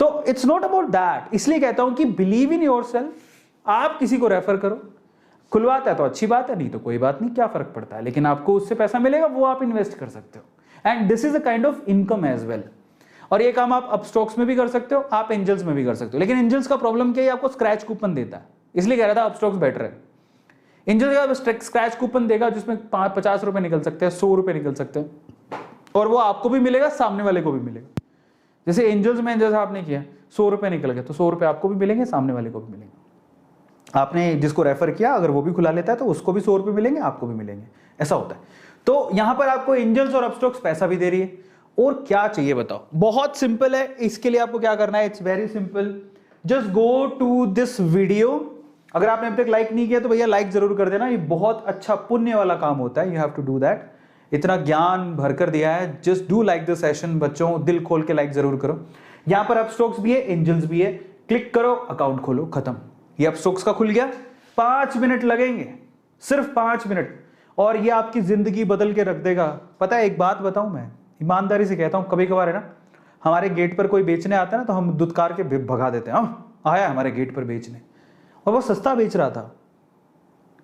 तो इट्स नॉट अबाउट दैट, इसलिए कहता हूं कि बिलीव इन योरसेल्फ, आप किसी को रेफर करो, खुलवाता है तो अच्छी बात है, नहीं तो कोई बात नहीं, क्या फर्क पड़ता है, लेकिन आपको उससे पैसा मिलेगा, वो आप इन्वेस्ट कर सकते हो, and this is a kind of income as well. और ये काम आप अपस्टॉक्स में भी कर सकते हो, आप एंजल्स में भी कर सकते हो, लेकिन एंजल्स का प्रॉब्लम क्या है, आपको स्क्रैच कूपन देता है, इसलिए कह रहा था अपस्टॉक्स बेटर है। एंजल्स का स्क्रैच कूपन देगा जिसमें 50 रुपए निकल सकते हैं, 100 रुपए निकल सकते हैं, और वो आपको भी मिलेगा, सामने वाले को भी मिलेगा। जैसे एंजल्स में जैसा आपने किया 100 रुपए निकल गए, तो 100 रुपए आपको भी मिलेंगे, सामने वाले को भी मिलेंगे। आपने जिसको रेफर किया अगर वो भी खुला लेता है तो उसको भी 100 रुपए मिलेंगे, आपको भी मिलेंगे, ऐसा होता है। तो यहां पर आपको एंजल्स और अपस्टॉक्स पैसा भी दे रही है, और क्या चाहिए बताओ, बहुत सिंपल है। इसके लिए आपको क्या करना है, it's very simple, just go to this video. अगर आपने अभी तक लाइक नहीं किया तो भैया लाइक जरूर कर देना, ये बहुत अच्छा पुण्य वाला काम होता है, you have to do that. इतना ज्ञान भरकर दिया है, just do like this session. बच्चों दिल खोल के लाइक जरूर करो। यहां पर अपस्टॉक्स भी है, एंजल्स भी है, क्लिक करो, अकाउंट खोलो, खत्म। ये अपस्टॉक्स का खुल गया, 5 मिनट लगेंगे, सिर्फ 5 मिनट, और ये आपकी जिंदगी बदल के रख देगा। पता है एक बात बताऊं, मैं ईमानदारी से कहता हूं, कभी कभार है ना, हमारे गेट पर कोई बेचने आता है ना, तो हम दुत्कार के भगा देते हैं, आया हमारे गेट पर बेचने, और वो सस्ता बेच रहा था,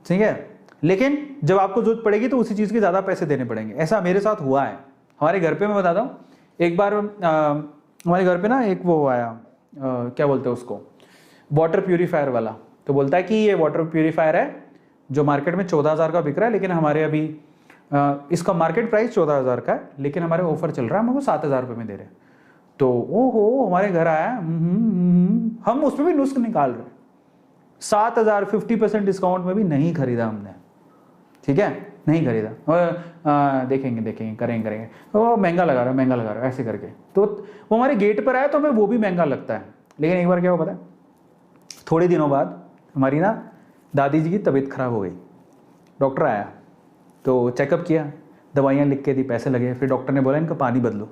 ठीक है, लेकिन जब आपको जरूरत पड़ेगी तो उसी चीज़ के ज़्यादा पैसे देने पड़ेंगे। ऐसा मेरे साथ हुआ है हमारे घर पे। मैं बताता हूँ, एक बार हमारे घर पे ना एक वो आया, क्या बोलते हैं उसको, वाटर प्यूरीफायर वाला। तो बोलता है कि ये वाटर प्यूरीफायर है जो मार्केट में 14,000 का बिक रहा है, लेकिन हमारे अभी इसका मार्केट प्राइस 14,000 का है, लेकिन हमारे ऑफर चल रहा है, हमको 7,000 रुपये में दे रहे हैं। तो ओहो हमारे घर आया, हम उसमें भी नुस्ख निकाल रहे हैं। 7,000 50% डिस्काउंट में भी नहीं खरीदा हमने, ठीक है, नहीं खरीदा। देखेंगे करेंगे, वो महंगा लगा रहा है ऐसे करके। तो वो हमारे गेट पर आया तो हमें वो भी महंगा लगता है। लेकिन एक बार क्या हुआ पता है, थोड़े दिनों बाद हमारी ना दादी जी की तबीयत खराब हो गई। डॉक्टर आया तो चेकअप किया, दवाइयाँ लिख के दी, पैसे लगे। फिर डॉक्टर ने बोला इनका पानी बदलो।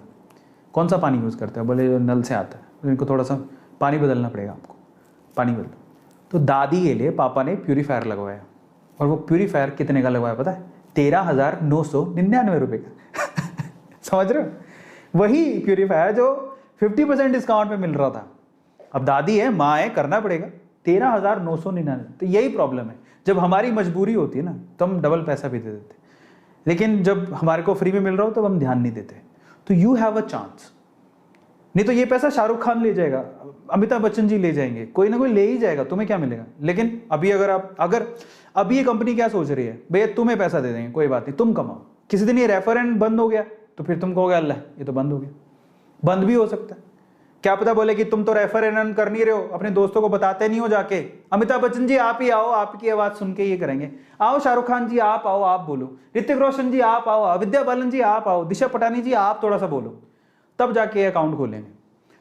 कौन सा पानी यूज़ करते हो? बोले जो नल से आता है। तो इनको थोड़ा सा पानी बदलना पड़ेगा, आपको पानी बदलो। तो दादी के लिए पापा ने प्यूरीफायर लगवाया, और वो प्यूरीफायर कितने का लगवाया पता है? 13,999 रुपये का। समझ रहे हो? वही प्यूरीफायर जो 50% डिस्काउंट में मिल रहा था। अब दादी है, माँ है, करना पड़ेगा। 13,999। तो यही प्रॉब्लम है, जब हमारी मजबूरी होती है ना तो हम डबल पैसा भी दे देते, लेकिन जब हमारे को फ्री में मिल रहा हो तो हम ध्यान नहीं देते। तो यू हैव अ चांस। नहीं तो ये पैसा शाहरुख खान ले जाएगा, अमिताभ बच्चन जी ले जाएंगे, कोई ना कोई ले ही जाएगा, तुम्हें क्या मिलेगा। लेकिन अभी अगर अभी ये कंपनी क्या सोच रही है, भैया तुम्हें पैसा दे देंगे, कोई बात नहीं, तुम कमाओ। किसी दिन ये रेफरेंस बंद हो गया तो फिर तुम कहोगे अल्लाह ये तो बंद हो गया। बंद भी हो सकता है, क्या पता बोले कि तुम तो रेफर एंड कर नहीं रहे हो, अपने दोस्तों को बताते नहीं हो जाके, अमिताभ बच्चन जी आप ही आओ, आपकी आवाज सुन के ये करेंगे। आओ शाहरुख खान जी आप आओ, आप बोलो। ऋतिक रोशन जी आप आओ, विद्या बालन जी आप आओ, दिशा पटानी जी आप थोड़ा सा बोलो, तब जाके अकाउंट खोलेंगे।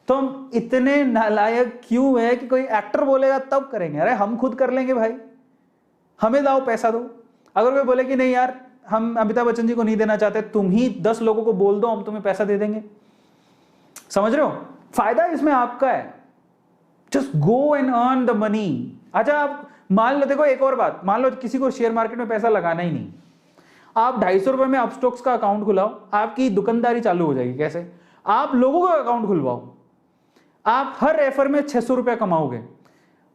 तो हम इतने नालायक क्यों है कि कोई एक्टर बोलेगा तब करेंगे? अरे हम खुद कर लेंगे भाई, हमें लाओ पैसा दो। अगर कोई बोले कि नहीं यार हम अमिताभ बच्चन जी को नहीं देना चाहते, तुम ही 10 लोगों को बोल दो, हम तुम्हें पैसा दे देंगे। समझ रहे हो? फायदा इसमें आपका है। Just go and earn the money. अच्छा आप मान लो, देखो एक और बात, मान लो किसी को शेयर मार्केट में पैसा लगाना ही नहीं, आप 250 रुपए में अपस्टॉक्स का अकाउंट खुलाओ, आपकी दुकानदारी चालू हो जाएगी। कैसे? आप लोगों का अकाउंट खुलवाओ, आप हर रेफर में 600 रुपया कमाओगे,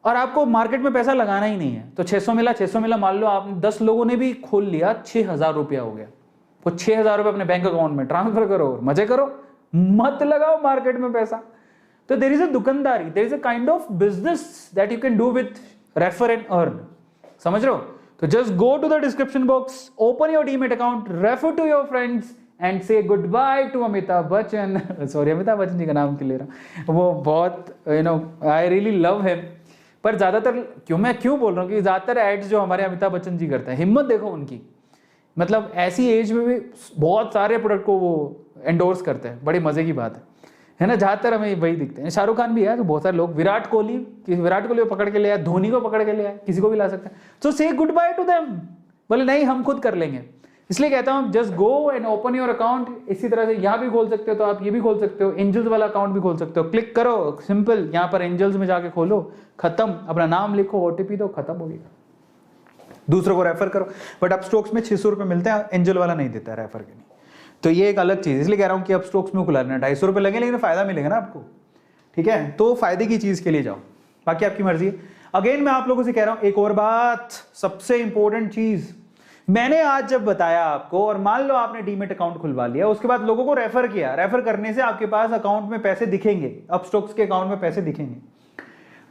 और आपको मार्केट में पैसा लगाना ही नहीं है। तो 600 मिला, मान लो आप 10 लोगों ने भी खोल लिया, 6,000 रुपया हो गया। वो 6,000 रुपये अपने बैंक अकाउंट में ट्रांसफर करो और मजे करो, मत लगाओ मार्केट में पैसा। तो देयर इज अ दुकानदारी, there is a kind of business that you can do with refer and earn. समझ रहे हो? तो just go to the description box, open your demat account, refer to your friends and say good bye to Amitabh Bachchan. Sorry, Amitabh Bachchan ji का नाम क्यों ले रहा हूं, वो बहुत आई रियली लव हिम। पर ज्यादातर मैं क्यों बोल रहा हूँ कि ज्यादातर एड्स जो हमारे अमिताभ बच्चन जी करते हैं, हिम्मत देखो उनकी, मतलब ऐसी एज में भी बहुत सारे प्रोडक्ट को वो एंडोर्स करते हैं। बड़ी मजे की बात है ना? ज्यादातर हमें वही दिखते हैं। शाहरुख खान भी है तो बहुत सारे लोग, विराट कोहली को पकड़ के ले आया, धोनी को पकड़ के ले आया, किसी को भी ला सकते हैं। सो से गुड बाय टू देम, बोले नहीं हम खुद कर लेंगे। इसलिए कहता हूं just go and open your account. इसी तरह से यहाँ भी खोल सकते हो, तो आप ये भी खोल सकते हो, एंजल्स वाला अकाउंट भी खोल सकते हो। क्लिक करो, सिंपल, यहाँ पर एंजल्स में जाके खोलो, खत्म, अपना नाम लिखो, ओटीपी दो, खत्म हो गया। दूसरों को रेफर करो। बट अपस्टॉक्स में 600 रुपये मिलते हैं, एंजल वाला नहीं देता है रेफर के नहीं। तो ये एक अलग चीज, इसलिए कह रहा हूँ कि अपस्टॉक्स में खुलाना 250 रुपये लगे, लेकिन फायदा मिलेगा ना आपको, ठीक है? तो फायदे की चीज के लिए जाओ, बाकी आपकी मर्जी है। अगेन मैं आप लोगों से कह रहा हूं एक और बात, सबसे इंपॉर्टेंट चीज मैंने आज जब बताया आपको, और मान लो आपने डीमेट अकाउंट खुलवा लिया, उसके बाद लोगों को रेफर किया, रेफर करने से आपके पास अकाउंट में पैसे दिखेंगे, अपस्टॉक्स के अकाउंट में पैसे दिखेंगे।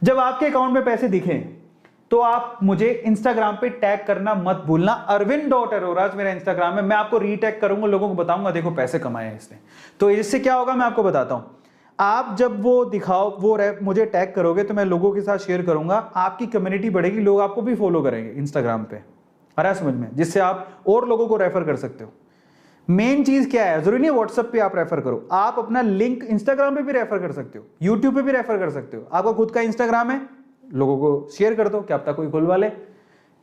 जब आपके अकाउंट में पैसे दिखें तो आप मुझे इंस्टाग्राम पे टैग करना मत भूलना, arvind.arora मेरा इंस्टाग्राम है, मैं आपको रीटैग करूंगा, लोगों को बताऊंगा देखो पैसे कमाए हैं इसने। तो इससे क्या होगा मैं आपको बताता हूं, आप जब वो दिखाओ, वो मुझे टैग करोगे तो मैं लोगों के साथ शेयर करूंगा, आपकी कम्युनिटी बढ़ेगी, लोग आपको भी फॉलो करेंगे इंस्टाग्राम पे, आ रहा है समझ में, जिससे आप और लोगों को रेफर कर सकते हो। मेन चीज क्या है, जरूरी नहीं है व्हाट्सएप पे आप रेफर करो, आप अपना लिंक इंस्टाग्राम पे भी रेफर कर सकते हो, यूट्यूब पे भी रेफर कर सकते हो। आपका खुद का इंस्टाग्राम है, लोगों को शेयर कर दो, क्या पता कोई खुलवा ले।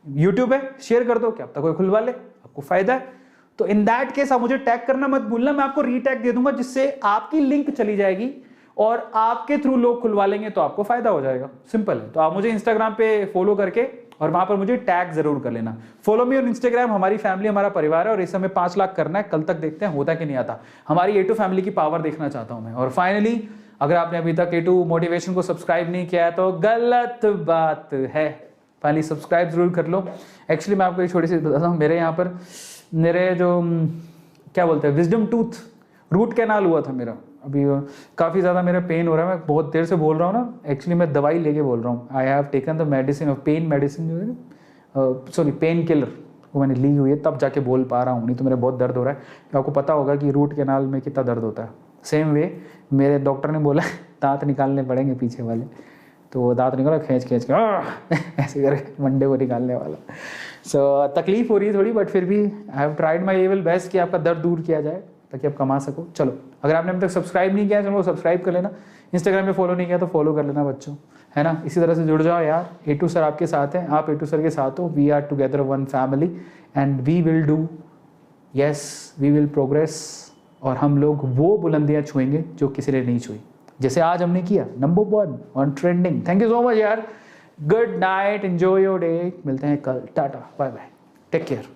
यूट्यूब है, शेयर कर दो, क्या पता कोई खुलवा ले, आपको फायदा है। तो इन दैट केस आप मुझे टैग करना मत भूलना, मैं आपको रीटैग दे दूंगा, जिससे आपकी लिंक चली जाएगी और आपके थ्रू लोग खुलवा लेंगे, तो आपको फायदा हो जाएगा। सिंपल है। तो आप मुझे इंस्टाग्राम पे फॉलो करके और वहां पर मुझे टैग जरूर कर लेना। फॉलो मी ऑन इंस्टाग्राम, हमारी फैमिली, हमारा परिवार है, और इस समय 5 लाख करना है, कल तक देखते हैं होता कि नहीं आता। हमारी A2 फैमिली की पावर देखना चाहता हूं मैं। और फाइनली, अगर आपने अभी तक A2 मोटिवेशन को सब्सक्राइब नहीं किया है तो गलत बात है, फाइनली सब्सक्राइब जरूर कर लो। एक्चुअली मैं आपको एक छोटी सी बताता हूँ, मेरे यहाँ पर मेरे जो क्या बोलते हैं विजडम टूथ रूट कैनाल हुआ था मेरा। अभी काफ़ी ज़्यादा मेरा पेन हो रहा है, मैं बहुत देर से बोल रहा हूँ ना, एक्चुअली मैं दवाई लेके बोल रहा हूँ। I have taken the medicine of pen medicine जो है सॉरी पेन किलर, वो मैंने ली हुई है, तब जाके बोल पा रहा हूँ, नहीं तो मेरा बहुत दर्द हो रहा है। तो आपको पता होगा कि रूट कैनाल में कितना दर्द होता है। सेम वे मेरे डॉक्टर ने बोला दांत निकालने पड़ेंगे पीछे वाले, तो वो दांत निकाला खींच खींच के ऐसे करके मंडे को निकालने वाला। सो तकलीफ हो रही है थोड़ी, बट फिर भी I have tried my level best कि आपका दर्द दूर किया जाए ताकि आप कमा सको। चलो, अगर आपने अभी तक सब्सक्राइब नहीं किया है चलो वो सब्सक्राइब कर लेना, इंस्टाग्राम पे फॉलो नहीं किया तो फॉलो कर लेना बच्चों, है ना। इसी तरह से जुड़ जाओ यार, A2 सर आपके साथ हैं, आप A2 सर के साथ हो। We are together one family and we will do, yes we will progress, और हम लोग वो बुलंदियां छुएंगे जो किसी ने नहीं छुई, जैसे आज हमने किया, number 1 on trending. Thank you so much यार, good night, enjoy your day, मिलते हैं कल, tata bye bye, take care.